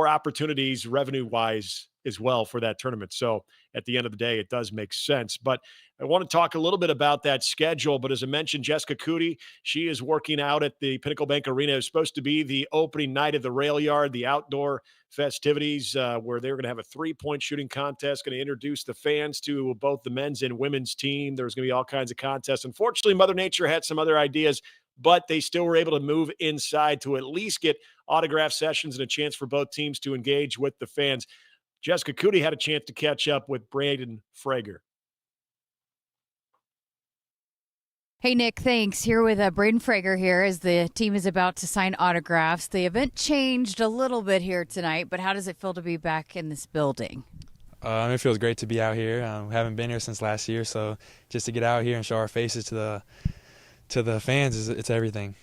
opportunities revenue-wise as well for that tournament. So at the end of the day, it does make sense. But I want to talk a little bit about that schedule. But as I mentioned, Jessica Coody, she is working out at the Pinnacle Bank Arena. It's supposed to be the opening night of the Rail Yard, the outdoor festivities where they're going to have a three-point shooting contest, going to introduce the fans to both the men's and women's team. There's going to be all kinds of contests. Unfortunately, Mother Nature had some other ideas, but they still were able to move inside to at least get autograph sessions and a chance for both teams to engage with the fans. Jessica Coody had a chance to catch up with Braden Frager. Hey, Nick, thanks. Here with Braden Frager here as the team is about to sign autographs. The event changed a little bit here tonight, but how does it feel to be back in this building? It feels great to be out here. We haven't been here since last year, so just to get out here and show our faces to the fans, it's everything.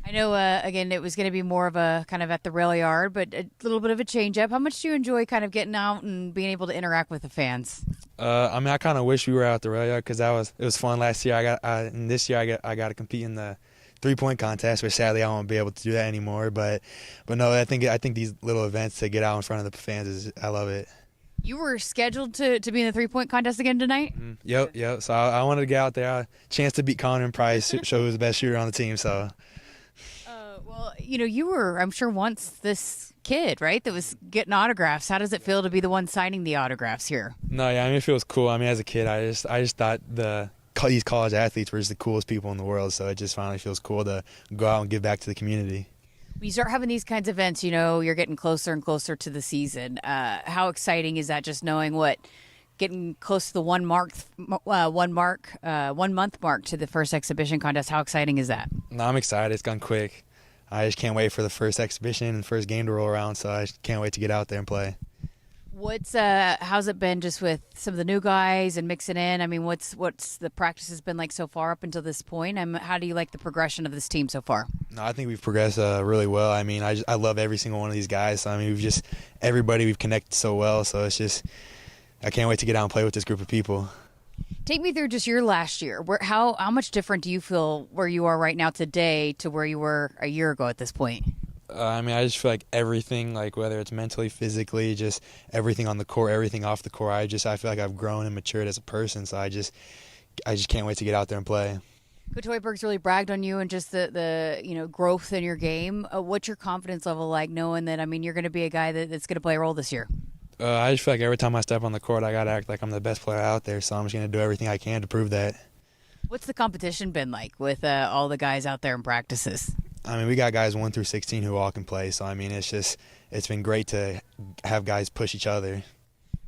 I know, again, it was going to be more of a kind of at the rail yard, but a little bit of a change up. How much do you enjoy kind of getting out and being able to interact with the fans? I kind of wish we were out at the rail yard because it was fun last year. And this year I got to compete in the 3-point contest, which sadly I won't be able to do that anymore. But no, I think these little events to get out in front of the fans I love it. You were scheduled to be in the three-point contest again tonight? Yep. So I wanted to get out there. A chance to beat Connor and Price, show who's the best shooter on the team. So. Well, you were, I'm sure, once this kid, right, that was getting autographs. How does it feel to be the one signing the autographs here? No, yeah, it feels cool. As a kid, I just thought these college athletes were just the coolest people in the world. So it just finally feels cool to go out and give back to the community. When you start having these kinds of events, you're getting closer and closer to the season. How exciting is that? Just knowing getting close to the 1 month mark to the first exhibition contest. How exciting is that? No, I'm excited. It's gone quick. I just can't wait for the first exhibition and first game to roll around. So I just can't wait to get out there and play. How's it been just with some of the new guys and mixing in? What's the practice has been like so far up until this point? How do you like the progression of this team so far? No, I think we've progressed really well. I love every single one of these guys. We've connected so well. So it's just, I can't wait to get out and play with this group of people. Take me through just your last year. How much different do you feel where you are right now today to where you were a year ago at this point? I just feel like everything, whether it's mentally, physically, just everything on the court, everything off the court, I feel like I've grown and matured as a person. So I just can't wait to get out there and play. Coach Hoiberg's really bragged on you and just the growth in your game. What's your confidence level like, knowing that you're going to be a guy that's going to play a role this year? I just feel like every time I step on the court, I got to act like I'm the best player out there. So I'm just going to do everything I can to prove that. What's the competition been like with all the guys out there in practices? We got guys 1 through 16 who all can play. So, it's been great to have guys push each other.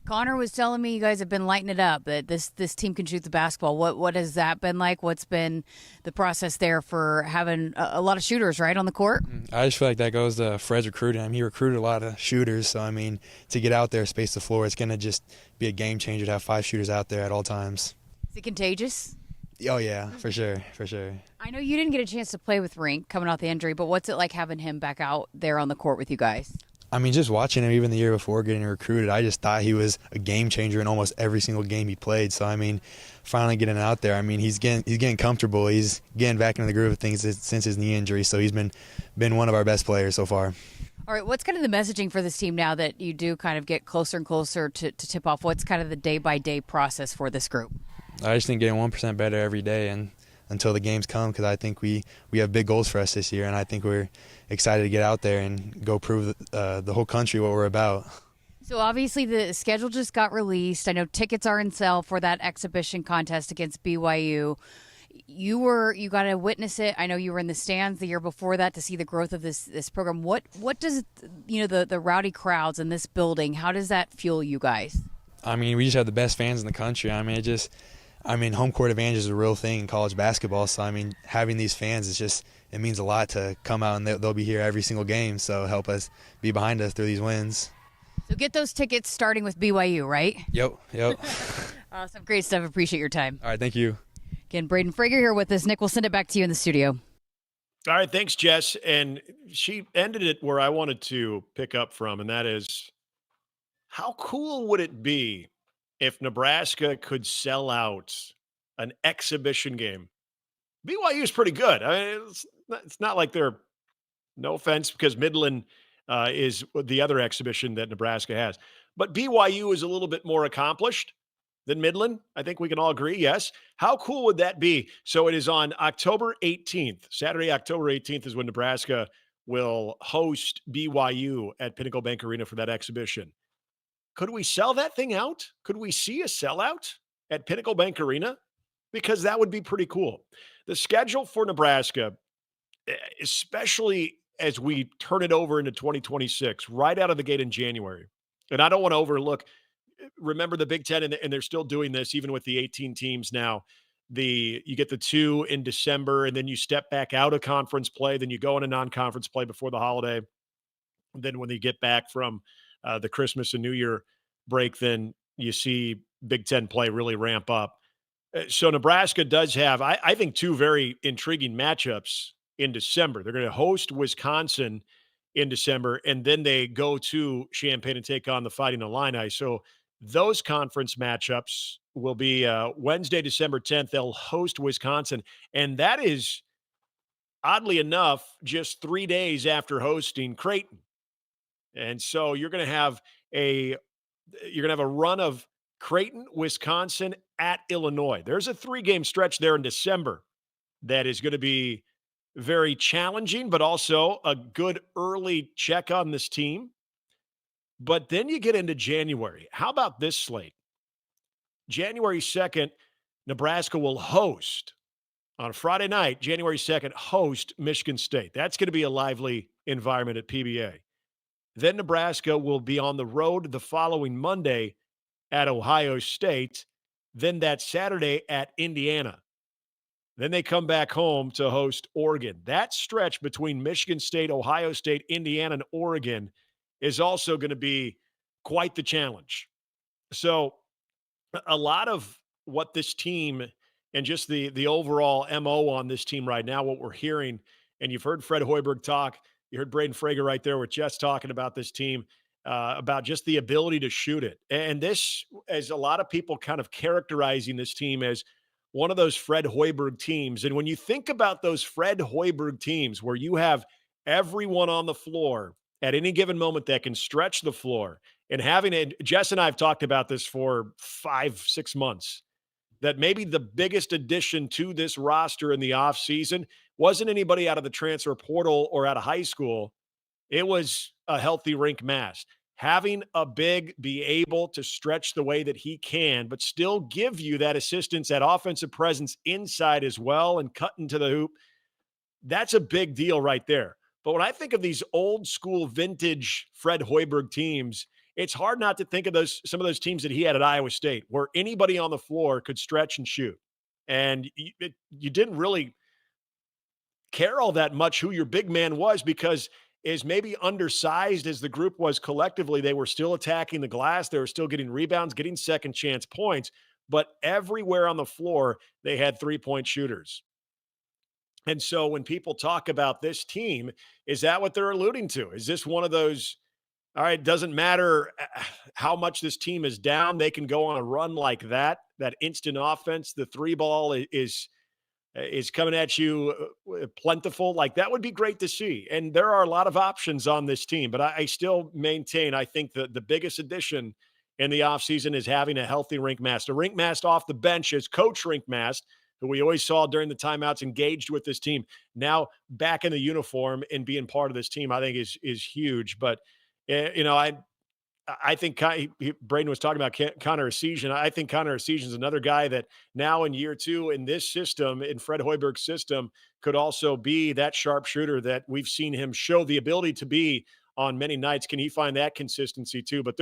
Connor was telling me you guys have been lighting it up, that this team can shoot the basketball. What has that been like? What's been the process there for having a lot of shooters, right, on the court? I just feel like that goes to Fred's recruiting. He recruited a lot of shooters. So, to get out there, space the floor, it's going to just be a game changer to have 5 shooters out there at all times. Is it contagious? Oh, yeah, for sure. I know you didn't get a chance to play with Rink coming off the injury, but what's it like having him back out there on the court with you guys? Just watching him even the year before getting recruited, I just thought he was a game changer in almost every single game he played. So, finally getting out there, he's getting comfortable. He's getting back into the groove of things since his knee injury. So he's been one of our best players so far. All right, what's kind of the messaging for this team now that you do kind of get closer and closer to tip off? What's kind of the day-by-day process for this group? I just think getting 1% better every day and until the games come, because I think we have big goals for us this year, and I think we're excited to get out there and go prove the whole country what we're about. So obviously the schedule just got released. I know tickets are in sale for that exhibition contest against BYU. You got to witness it. I know you were in the stands the year before that to see the growth of this program. What does the rowdy crowds in this building, how does that fuel you guys? We just have the best fans in the country. Home court advantage is a real thing in college basketball. So, having these fans, it means a lot to come out, and they'll be here every single game. So help us be behind us through these wins. So get those tickets starting with BYU, right? Yep. Awesome. Great stuff. Appreciate your time. All right. Thank you. Again, Braden Frager here with us. Nick, we'll send it back to you in the studio. All right. Thanks, Jess. And she ended it where I wanted to pick up from, and that is, how cool would it be if Nebraska could sell out an exhibition game? BYU is pretty good. It's not like they're, no offense, because Midland is the other exhibition that Nebraska has. But BYU is a little bit more accomplished than Midland. I think we can all agree, yes. How cool would that be? So it is on October 18th. Saturday, October 18th is when Nebraska will host BYU at Pinnacle Bank Arena for that exhibition. Could we sell that thing out? Could we see a sellout at Pinnacle Bank Arena? Because that would be pretty cool. The schedule for Nebraska, especially as we turn it over into 2026, right out of the gate in January. And I don't want to overlook, remember the Big Ten, and they're still doing this even with the 18 teams now. You get the 2 in December, and then you step back out of conference play, then you go into non-conference play before the holiday. Then when you get back from the Christmas and New Year break, then you see Big Ten play really ramp up. So Nebraska does have, I think, 2 very intriguing matchups in December. They're going to host Wisconsin in December, and then they go to Champaign and take on the Fighting Illini. So those conference matchups will be Wednesday, December 10th. They'll host Wisconsin, and that is, oddly enough, just 3 days after hosting Creighton. And so you're going to have a you're going to have a run of Creighton, Wisconsin, at Illinois. There's a 3-game stretch there in December that is going to be very challenging, but also a good early check on this team. But then you get into January. How about this slate? January 2nd, Nebraska will host on Friday night, January 2nd, host Michigan State. That's going to be a lively environment at PBA. Then Nebraska will be on the road the following Monday at Ohio State. Then that Saturday at Indiana. Then they come back home to host Oregon. That stretch between Michigan State, Ohio State, Indiana, and Oregon is also going to be quite the challenge. So a lot of what this team and just the overall MO on this team right now, what we're hearing, and you've heard Fred Hoiberg talk, you heard Braden Frager right there with Jess talking about this team, about just the ability to shoot it. And this, as a lot of people kind of characterizing this team as one of those Fred Hoiberg teams. And when you think about those Fred Hoiberg teams where you have everyone on the floor at any given moment that can stretch the floor, and having it, Jess and I have talked about this for 5-6 months, that maybe the biggest addition to this roster in the offseason wasn't anybody out of the transfer portal or out of high school. It was a healthy Rink Mast. Having a big be able to stretch the way that he can, but still give you that assistance, that offensive presence inside as well and cutting to the hoop, that's a big deal right there. But when I think of these old school vintage Fred Hoiberg teams, it's hard not to think of some of those teams that he had at Iowa State where anybody on the floor could stretch and shoot. And you didn't really care all that much who your big man was, because as maybe undersized as the group was collectively, they were still attacking the glass. They were still getting rebounds, getting second chance points. But everywhere on the floor, they had three-point shooters. And so when people talk about this team, is that what they're alluding to? Is this one of those, all right, it doesn't matter how much this team is down, they can go on a run like that instant offense, the three ball is coming at you plentiful? Like, that would be great to see. And there are a lot of options on this team, but I still maintain, I think that the biggest addition in the offseason is having a healthy Rink Mast. A Rink Mast off the bench is Coach Rink Mast, who we always saw during the timeouts engaged with this team. Now back in the uniform and being part of this team, I think is huge. But, I think Braden was talking about Connor Essegian. I think Connor Essegian is another guy that now in year 2 in this system, in Fred Hoiberg's system, could also be that sharpshooter that we've seen him show the ability to be on many nights. Can he find that consistency too? But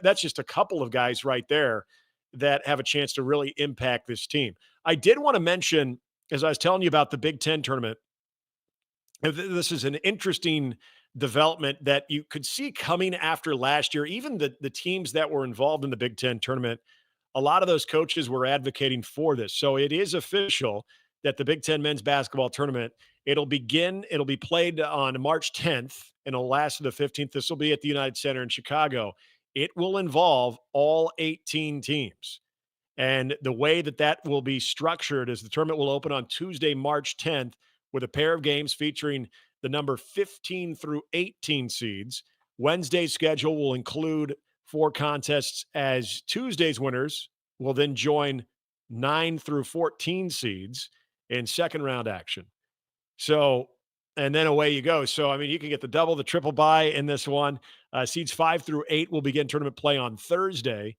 that's just a couple of guys right there that have a chance to really impact this team. I did want to mention, as I was telling you about the Big Ten tournament, this is an interesting development that you could see coming after last year. Even the teams that were involved in the Big Ten tournament, a lot of those coaches were advocating for this. So it is official that the Big Ten men's basketball tournament, it'll be played on March 10th and it'll last to the 15th. This will be at the United Center in Chicago. It will involve all 18 teams. And the way that will be structured is the tournament will open on Tuesday, March 10th, with a pair of games featuring the number 15 through 18 seeds. Wednesday's schedule will include 4 contests, as Tuesday's winners will then join 9 through 14 seeds in second round action. So, and then away you go. So, you can get the double, the triple bye in this one. Seeds 5 through 8 will begin tournament play on Thursday,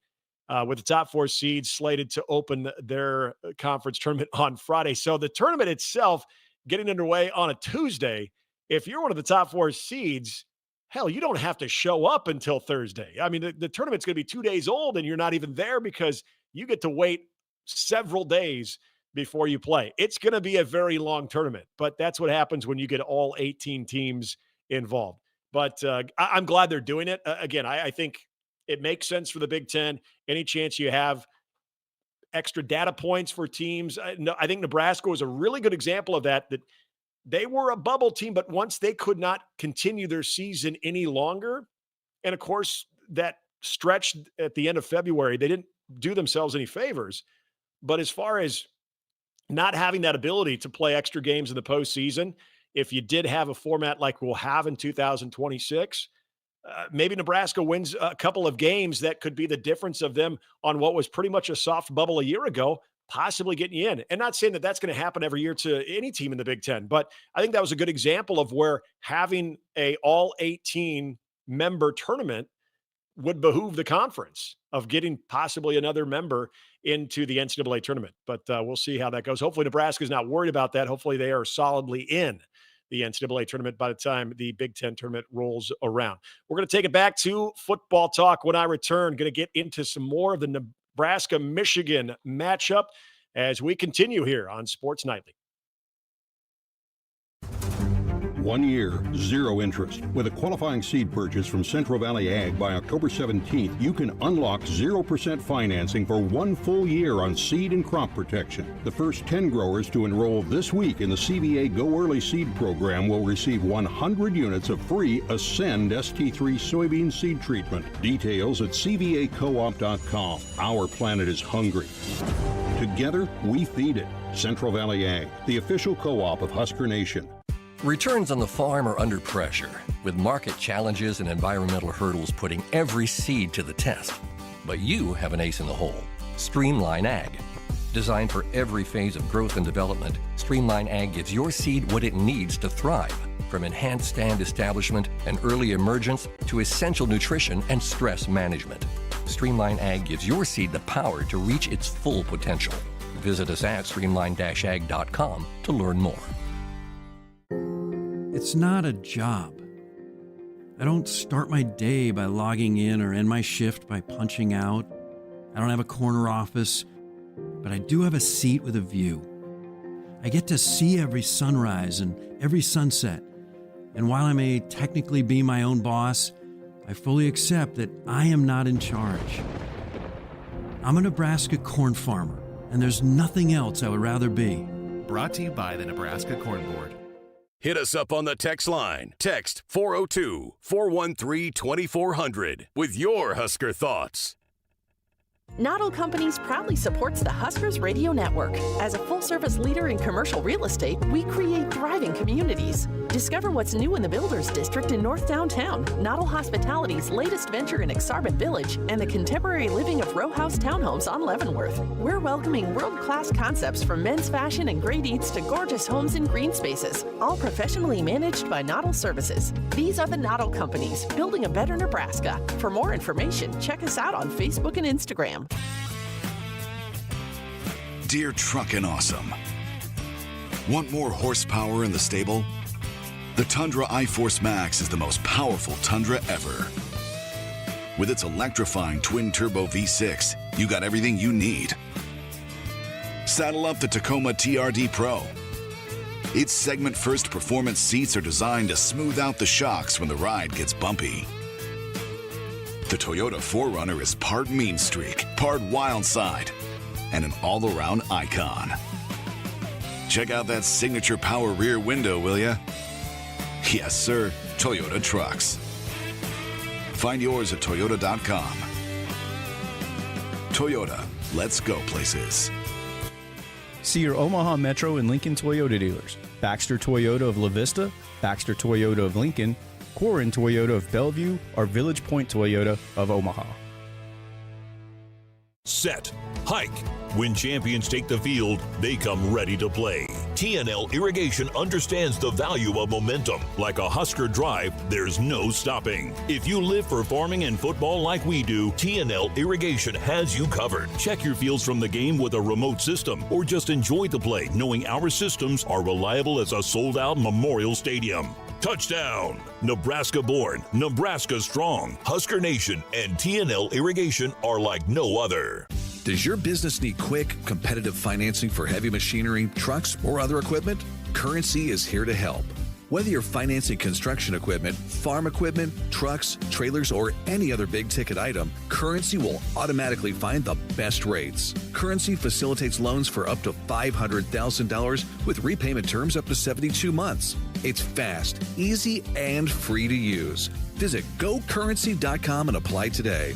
with the top 4 seeds slated to open their conference tournament on Friday. So the tournament itself getting underway on a Tuesday. If you're one of the top 4 seeds, hell, you don't have to show up until Thursday. The tournament's going to be 2 days old and you're not even there because you get to wait several days before you play. It's going to be a very long tournament, but that's what happens when you get all 18 teams involved. But I'm glad they're doing it. Again, I think it makes sense for the Big Ten. Any chance you have extra data points for teams. I think Nebraska was a really good example of that they were a bubble team, but once they could not continue their season any longer, and of course that stretch at the end of February, they didn't do themselves any favors. But as far as not having that ability to play extra games in the postseason, if you did have a format like we'll have in 2026, maybe Nebraska wins a couple of games that could be the difference of them on what was pretty much a soft bubble a year ago, possibly getting you in. And not saying that that's going to happen every year to any team in the Big Ten, but I think that was a good example of where having a all 18 member tournament would behoove the conference of getting possibly another member into the NCAA tournament. But we'll see how that goes. Hopefully Nebraska's not worried about that. Hopefully they are solidly in the NCAA tournament by the time the Big Ten tournament rolls around. We're going to take it back to football talk when I return. Going to get into some more of the Nebraska-Michigan matchup as we continue here on Sports Nightly. 1 year, zero interest. With a qualifying seed purchase from Central Valley Ag by October 17th, you can unlock 0% financing for 1 full year on seed and crop protection. The first 10 growers to enroll this week in the CVA Go Early Seed program will receive 100 units of free Ascend ST3 soybean seed treatment. Details at cvacoop.com. Our planet is hungry. Together, we feed it. Central Valley Ag, the official co-op of Husker Nation. Returns on the farm are under pressure, with market challenges and environmental hurdles putting every seed to the test. But you have an ace in the hole. Streamline Ag. Designed for every phase of growth and development, Streamline Ag gives your seed what it needs to thrive, from enhanced stand establishment and early emergence to essential nutrition and stress management. Streamline Ag gives your seed the power to reach its full potential. Visit us at streamline-ag.com to learn more. It's not a job. I don't start my day by logging in or end my shift by punching out. I don't have a corner office, but I do have a seat with a view. I get to see every sunrise and every sunset. And while I may technically be my own boss, I fully accept that I am not in charge. I'm a Nebraska corn farmer, and there's nothing else I would rather be. Brought to you by the Nebraska Corn Board. Hit us up on the text line. Text 402-413-2400 with your Husker thoughts. Noddle Companies proudly supports the Huskers Radio Network. As a full-service leader in commercial real estate, we create thriving communities. Discover what's new in the Builders District in North Downtown, Noddle Hospitality's latest venture in Exarban Village, and the contemporary living of row house townhomes on Leavenworth. We're welcoming world-class concepts from men's fashion and great eats to gorgeous homes and green spaces, all professionally managed by Noddle Services. These are the Noddle Companies, building a better Nebraska. For more information, check us out on Facebook and Instagram. Dear Truckin' Awesome. Want more horsepower in the stable? The Tundra iForce Max is the most powerful Tundra ever. With its electrifying twin-turbo V6, you got everything you need. Saddle up the Tacoma TRD Pro. Its segment-first performance seats are designed to smooth out the shocks when the ride gets bumpy. The Toyota 4Runner is part mean streak, part wild side, and an all-around icon. Check out that signature power rear window, will ya? Yes, sir, Toyota trucks. Find yours at toyota.com. Toyota, let's go places. See your Omaha Metro and Lincoln Toyota dealers. Baxter Toyota of La Vista, Baxter Toyota of Lincoln, Quarren Toyota of Bellevue, or Village Point Toyota of Omaha. Set, hike. When champions take the field, they come ready to play. TNL Irrigation understands the value of momentum. Like a Husker drive, there's no stopping. If you live for farming and football like we do, TNL Irrigation has you covered. Check your fields from the game with a remote system, or just enjoy the play knowing our systems are reliable as a sold-out Memorial Stadium. Touchdown! Nebraska born, Nebraska strong. Husker Nation and TNL Irrigation are like no other. Does your business need quick, competitive financing for heavy machinery, trucks, or other equipment? Currency is here to help. Whether you're financing construction equipment, farm equipment, trucks, trailers, or any other big-ticket item, Currency will automatically find the best rates. Currency facilitates loans for up to $500,000 with repayment terms up to 72 months. It's fast, easy, and free to use. Visit GoCurrency.com and apply today.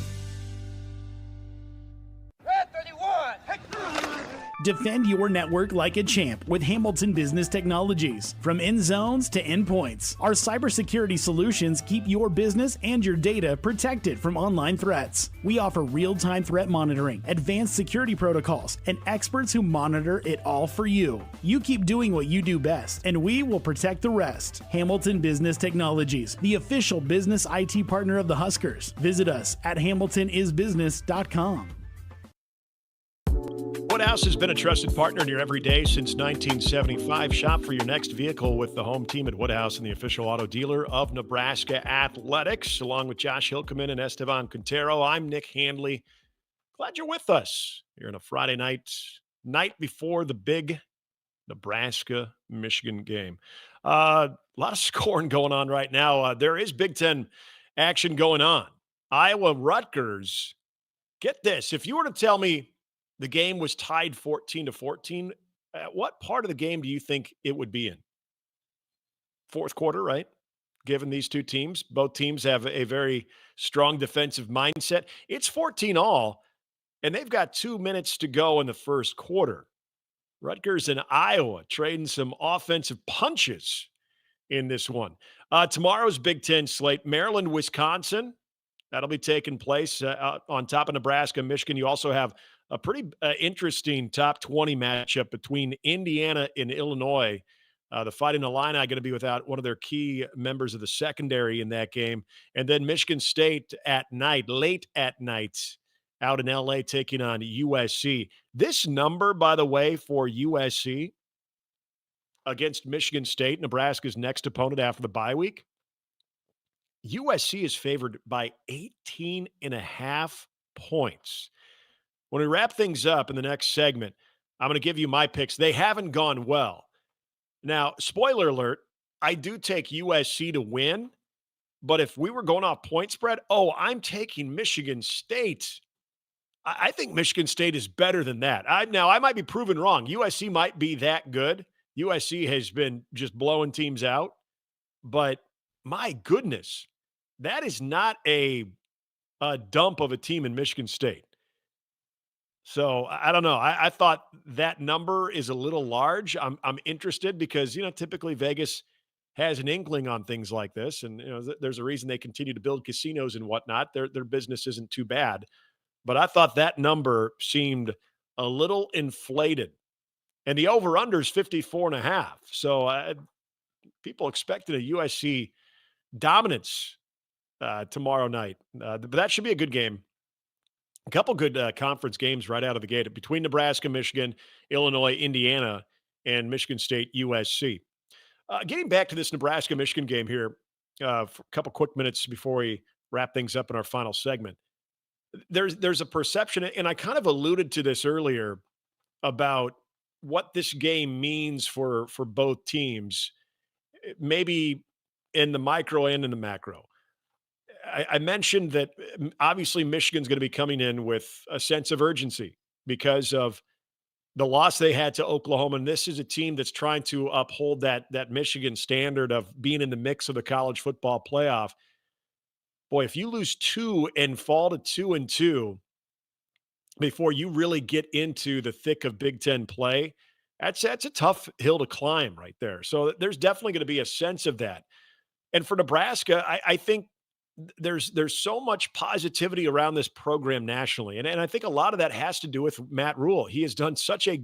Defend your network like a champ with Hamilton Business Technologies. From end zones to endpoints, our cybersecurity solutions keep your business and your data protected from online threats. We offer real-time threat monitoring, advanced security protocols, and experts who monitor it all for you. You keep doing what you do best, and we will protect the rest. Hamilton Business Technologies, the official business IT partner of the Huskers. Visit us at hamiltonisbusiness.com. Woodhouse has been a trusted partner in your everyday since 1975. Shop for your next vehicle with the home team at Woodhouse and the official auto dealer of Nebraska Athletics. Along with Josh Hilkeman and Esteban Quintero, I'm Nick Handley. Glad you're with us here on a Friday night before the big Nebraska-Michigan game. A lot of scoring going on right now. There is Big Ten action going on. Iowa-Rutgers. Get this. If you were to tell me the game was tied 14-14, what part of the game do you think it would be in? Fourth quarter, right? Given these two teams, both teams have a very strong defensive mindset. It's 14-all, and they've got 2 minutes to go in the first quarter. Rutgers and Iowa trading some offensive punches in this one. Tomorrow's Big Ten slate, Maryland, Wisconsin. That'll be taking place on top of Nebraska, Michigan. You also have a pretty interesting top 20 matchup between Indiana and Illinois. The Fighting Illini are going to be without one of their key members of the secondary in that game. And then Michigan State at night, late at night, out in L.A. taking on USC. This number, by the way, for USC against Michigan State, Nebraska's next opponent after the bye week, USC is favored by 18.5 points. When we wrap things up in the next segment, I'm going to give you my picks. They haven't gone well. Now, spoiler alert, I do take USC to win, but if we were going off point spread, I'm taking Michigan State. I think Michigan State is better than that. I might be proven wrong. USC might be that good. USC has been just blowing teams out, but my goodness, that is not a dump of a team in Michigan State. So I don't know. I thought that number is a little large. I'm interested because, typically Vegas has an inkling on things like this. And, there's a reason they continue to build casinos and whatnot. Their business isn't too bad. But I thought that number seemed a little inflated. And the over-under is 54.5. So people expected a USC dominance tomorrow night. But that should be a good game. A couple good conference games right out of the gate between Nebraska, Michigan, Illinois, Indiana, and Michigan State, USC. Getting back to this Nebraska-Michigan game here for a couple quick minutes before we wrap things up in our final segment. There's a perception, and I kind of alluded to this earlier, about what this game means for both teams, maybe in the micro and in the macro. I mentioned that obviously Michigan's going to be coming in with a sense of urgency because of the loss they had to Oklahoma. And this is a team that's trying to uphold that Michigan standard of being in the mix of the college football playoff. Boy, if you lose 2 and fall to 2-2 before you really get into the thick of Big Ten play, that's a tough hill to climb right there. So there's definitely going to be a sense of that. And for Nebraska, I think there's so much positivity around this program nationally. And I think a lot of that has to do with Matt Rule. He has done such a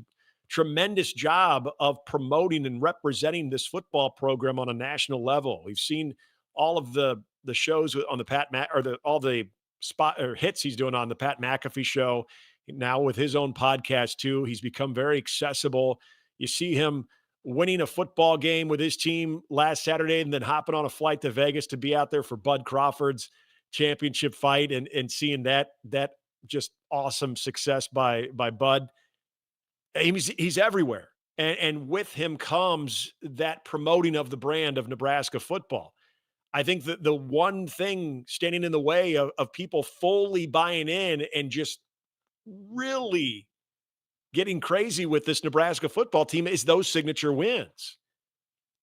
tremendous job of promoting and representing this football program on a national level. We've seen all of the shows on the all the spot or hits he's doing on the Pat McAfee show. Now with his own podcast too, he's become very accessible. You see him winning a football game with his team last Saturday and then hopping on a flight to Vegas to be out there for Bud Crawford's championship fight and seeing that just awesome success by Bud. He's everywhere. And with him comes that promoting of the brand of Nebraska football. I think that the one thing standing in the way of people fully buying in and just really getting crazy with this Nebraska football team is those signature wins.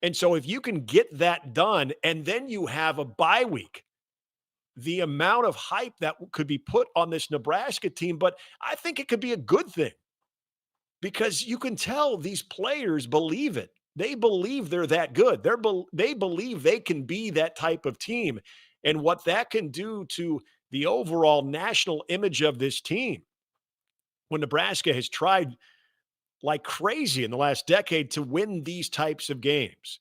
And so if you can get that done and then you have a bye week, the amount of hype that could be put on this Nebraska team, but I think it could be a good thing because you can tell these players believe it. They believe they're that good. They believe they can be that type of team, and what that can do to the overall national image of this team. When Nebraska has tried like crazy in the last decade to win these types of games.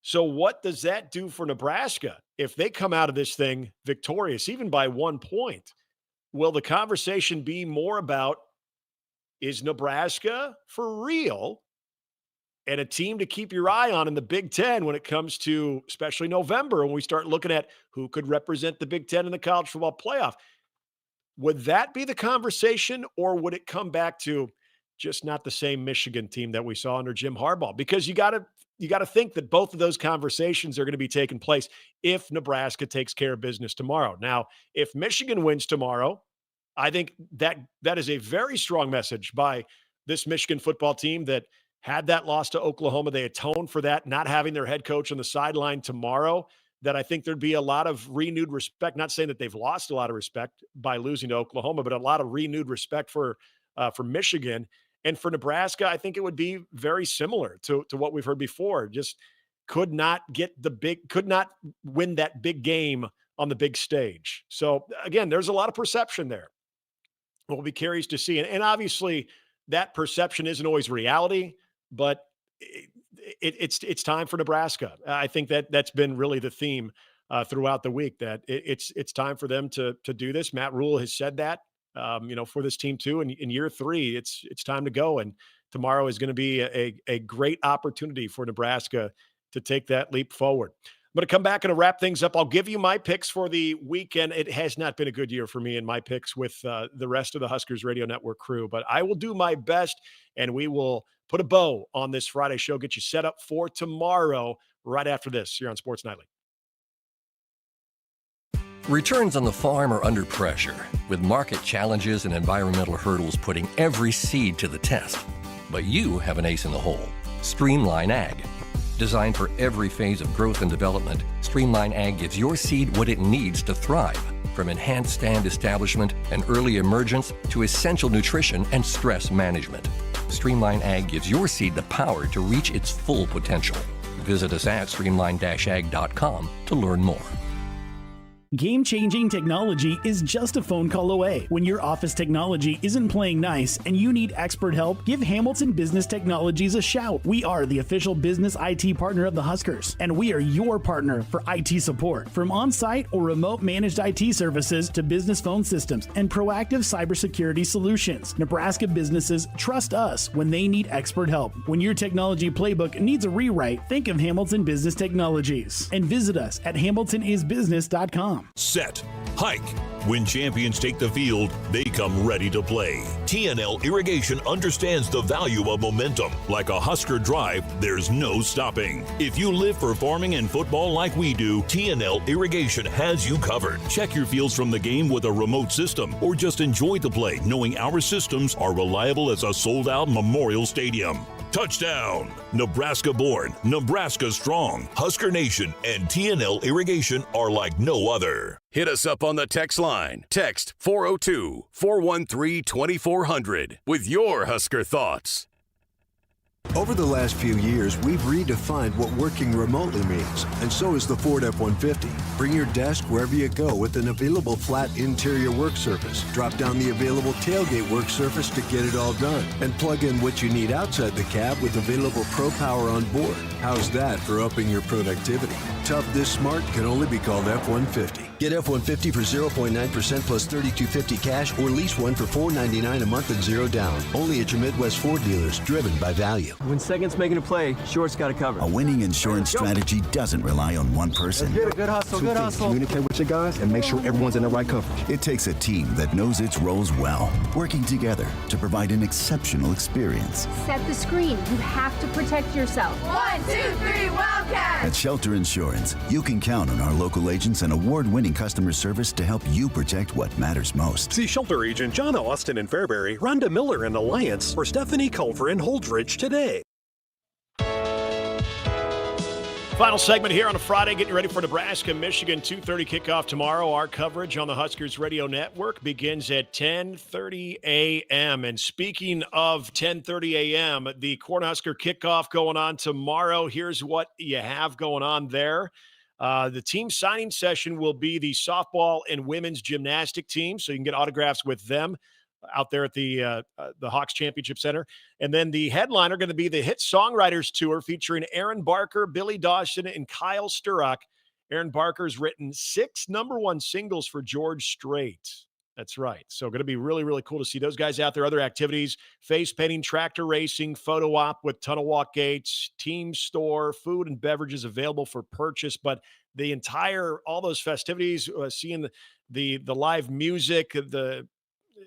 So what does that do for Nebraska if they come out of this thing victorious, even by 1 point? Will the conversation be more about, is Nebraska for real and a team to keep your eye on in the Big Ten when it comes to especially November, when we start looking at who could represent the Big Ten in the college football playoff? Would that be the conversation, or would it come back to just not the same Michigan team that we saw under Jim Harbaugh? Because you got to think that both of those conversations are going to be taking place if Nebraska takes care of business tomorrow. Now, if Michigan wins tomorrow, I think that is a very strong message by this Michigan football team that had that loss to Oklahoma. They atoned for that, not having their head coach on the sideline tomorrow, that I think there'd be a lot of renewed respect. Not saying that they've lost a lot of respect by losing to Oklahoma, but a lot of renewed respect for Michigan. And for Nebraska, I think it would be very similar to what we've heard before. Just could not win that big game on the big stage. So again, there's a lot of perception there. We'll be curious to see. And obviously that perception isn't always reality, but it's time for Nebraska. I think that's been really the theme throughout the week, that it's time for them to do this. Matt Rule has said that, for this team too. And in year 3, it's time to go. And tomorrow is going to be a great opportunity for Nebraska to take that leap forward. I'm going to come back and wrap things up. I'll give you my picks for the weekend. It has not been a good year for me in my picks with the rest of the Huskers Radio Network crew, but I will do my best, and we will put a bow on this Friday show, get you set up for tomorrow right after this here on Sports Nightly. Returns on the farm are under pressure, with market challenges and environmental hurdles putting every seed to the test. But you have an ace in the hole: Streamline Ag. Designed for every phase of growth and development, Streamline Ag gives your seed what it needs to thrive, from enhanced stand establishment and early emergence to essential nutrition and stress management. Streamline Ag gives your seed the power to reach its full potential. Visit us at streamline-ag.com to learn more. Game-changing technology is just a phone call away. When your office technology isn't playing nice and you need expert help, give Hamilton Business Technologies a shout. We are the official business IT partner of the Huskers, and we are your partner for IT support. From on-site or remote managed IT services to business phone systems and proactive cybersecurity solutions, Nebraska businesses trust us when they need expert help. When your technology playbook needs a rewrite, think of Hamilton Business Technologies and visit us at hamiltonisbusiness.com. Set, hike. When champions take the field, they come ready to play. TNL Irrigation understands the value of momentum. Like a Husker drive, there's no stopping. If you live for farming and football like we do, TNL Irrigation has you covered. Check your fields from the game with a remote system, or just enjoy the play knowing our systems are reliable as a sold-out Memorial Stadium. Touchdown! Nebraska born, Nebraska strong. Husker Nation and TNL Irrigation are like no other. Hit us up on the text line. Text 402-413-2400 with your Husker thoughts. Over the last few years, we've redefined what working remotely means, and so is the Ford F-150. Bring your desk wherever you go with an available flat interior work surface. Drop down the available tailgate work surface to get it all done, and plug in what you need outside the cab with available Pro Power on board. How's that for upping your productivity? Tough this smart can only be called F-150. Get F-150 for 0.9% plus $3,250 cash, or lease one for $499 a month and 0 down. Only at your Midwest Ford dealers, driven by value. When second's making a play, short's got to cover. A winning insurance strategy doesn't rely on one person. Let's get it. Good hustle, good hustle. Communicate with your guys and make sure everyone's in the right coverage. It takes a team that knows its roles well, working together to provide an exceptional experience. Set the screen. You have to protect yourself. 1, 2, 3, Wildcat! At Shelter Insurance, you can count on our local agents and award-winning customer service to help you protect what matters most. See Shelter Agent John Austin in Fairbury, Rhonda Miller in Alliance, or Stephanie Culver in Holdridge today. Final segment here on a Friday, getting ready for Nebraska, Michigan, 2:30 kickoff tomorrow. Our coverage on the Huskers Radio Network begins at 10:30 a.m. And speaking of 10:30 a.m., the Cornhusker kickoff going on tomorrow. Here's what you have going on there. The team signing session will be the softball and women's gymnastic team, so you can get autographs with them out there at the Hawks Championship Center. And then the headliner going to be the Hit Songwriters Tour featuring Aaron Barker, Billy Dawson, and Kyle Sturrock. Aaron Barker's written 6 #1 singles for George Strait. That's right. So going to be really, really cool to see those guys out there. Other activities, face painting, tractor racing, photo op with tunnel walk gates, team store, food and beverages available for purchase. But the entire, all those festivities, seeing the live music, the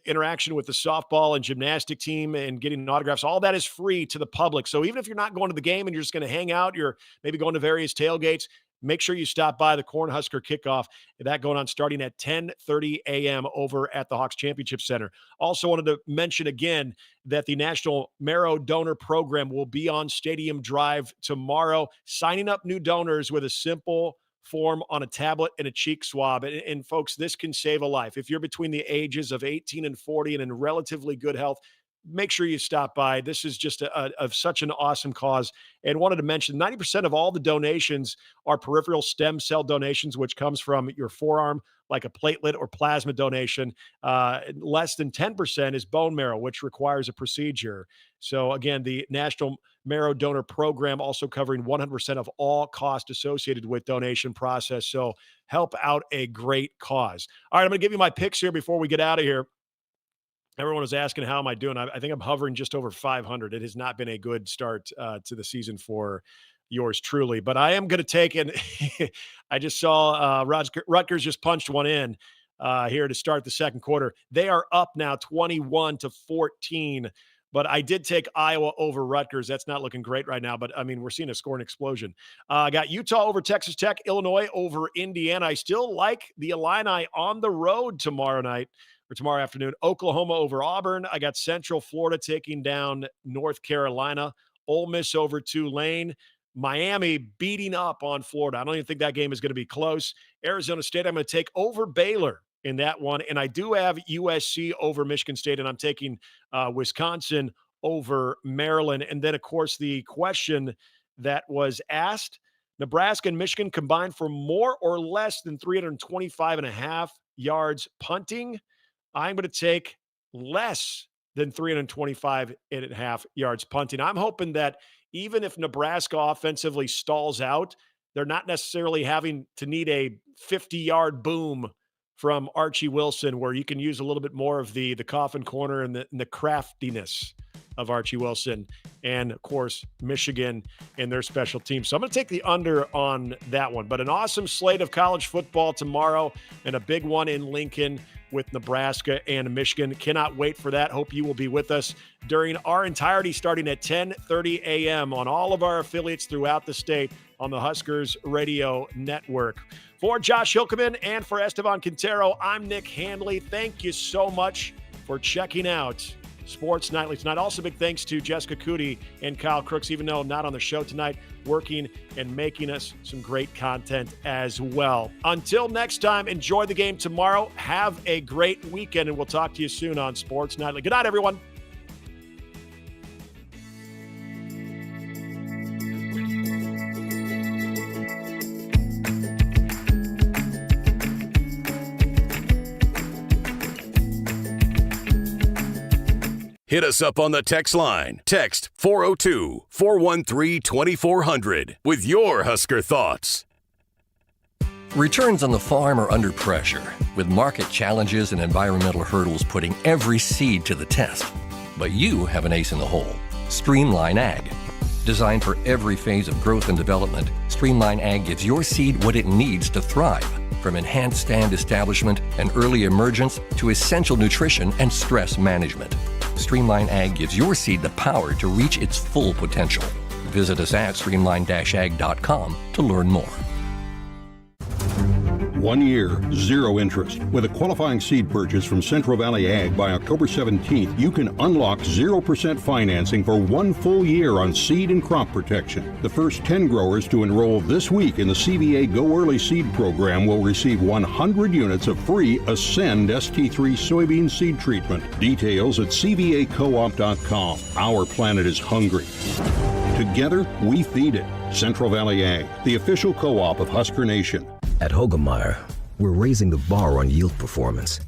interaction with the softball and gymnastic team and getting autographs, all that is free to the public. So even if you're not going to the game and you're just going to hang out, you're maybe going to various tailgates, make sure you stop by the Cornhusker kickoff. That going on starting at 10:30 a.m. over at the Hawks Championship Center. Also wanted to mention again that the National Marrow Donor Program will be on Stadium Drive tomorrow, signing up new donors with a simple form on a tablet and a cheek swab. And folks, this can save a life. If you're between the ages of 18 and 40 and in relatively good health, make sure you stop by. This is just of such an awesome cause. And wanted to mention 90% of all the donations are peripheral stem cell donations, which comes from your forearm, like a platelet or plasma donation. Less than 10% is bone marrow, which requires a procedure. So again, the National Marrow Donor Program also covering 100% of all costs associated with donation process. So help out a great cause. All right, I'm going to give you my picks here before we get out of here. Everyone was asking, how am I doing? I think I'm hovering just over 500. It has not been a good start to the season for yours truly, but I am going to take it. I just saw Rutgers just punched one in here to start the second quarter. They are up now 21-14, but I did take Iowa over Rutgers. That's not looking great right now, but I mean, we're seeing a scoring explosion. I got Utah over Texas Tech, Illinois over Indiana. I still like the Illini on the road tomorrow afternoon. Oklahoma over Auburn. I got Central Florida taking down North Carolina. Ole Miss over Tulane. Miami beating up on Florida. I don't even think that game is going to be close. Arizona State, I'm going to take over Baylor in that one. And I do have USC over Michigan State, and I'm taking Wisconsin over Maryland. And then, of course, the question that was asked, Nebraska and Michigan combined for more or less than 325.5 yards punting. I'm going to take less than 325.5 yards punting. I'm hoping that even if Nebraska offensively stalls out, they're not necessarily having to need a 50-yard boom from Archie Wilson, where you can use a little bit more of the coffin corner and the craftiness of Archie Wilson, and of course Michigan and their special teams. So I'm going to take the under on that one. But an awesome slate of college football tomorrow, and a big one in Lincoln with Nebraska and Michigan. Cannot wait for that. Hope you will be with us during our entirety, starting at 10:30 a.m. on all of our affiliates throughout the state on the Huskers Radio Network. For Josh Hilkeman and for Esteban Quintero, I'm Nick Handley. Thank you so much for checking out Sports Nightly tonight. Also, big thanks to Jessica Coody and Kyle Crooks, even though not on the show tonight, working and making us some great content as well. Until next time, enjoy the game tomorrow. Have a great weekend, and we'll talk to you soon on Sports Nightly. Good night, everyone. Hit us up on the text line. Text 402-413-2400 with your Husker thoughts. Returns on the farm are under pressure, with market challenges and environmental hurdles putting every seed to the test. But you have an ace in the hole: Streamline Ag. Designed for every phase of growth and development, Streamline Ag gives your seed what it needs to thrive, from enhanced stand establishment and early emergence to essential nutrition and stress management. Streamline Ag gives your seed the power to reach its full potential. Visit us at streamline-ag.com to learn more. 1 year, 0 interest. With a qualifying seed purchase from Central Valley Ag by October 17th, you can unlock 0% financing for 1 full year on seed and crop protection. The first 10 growers to enroll this week in the CVA Go Early Seed program will receive 100 units of free Ascend ST3 soybean seed treatment. Details at cvacoop.com. Our planet is hungry. Together, we feed it. Central Valley Ag, the official co-op of Husker Nation. At Hogemeyer, we're raising the bar on yield performance,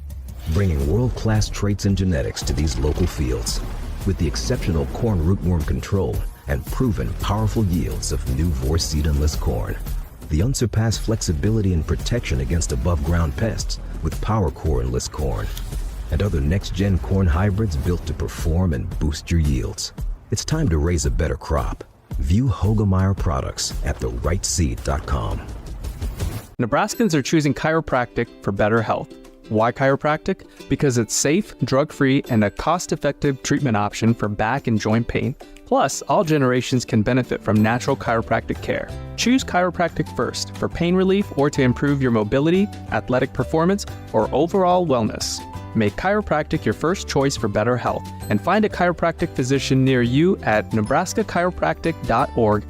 bringing world-class traits and genetics to these local fields with the exceptional corn rootworm control and proven powerful yields of new Vorceed Enlist corn. The unsurpassed flexibility and protection against above-ground pests with PowerCore Enlist corn and other next-gen corn hybrids built to perform and boost your yields. It's time to raise a better crop. View Hogemeyer products at therightseed.com. Nebraskans are choosing chiropractic for better health. Why chiropractic? Because it's safe, drug-free, and a cost-effective treatment option for back and joint pain. Plus, all generations can benefit from natural chiropractic care. Choose chiropractic first for pain relief or to improve your mobility, athletic performance, or overall wellness. Make chiropractic your first choice for better health and find a chiropractic physician near you at nebraskachiropractic.org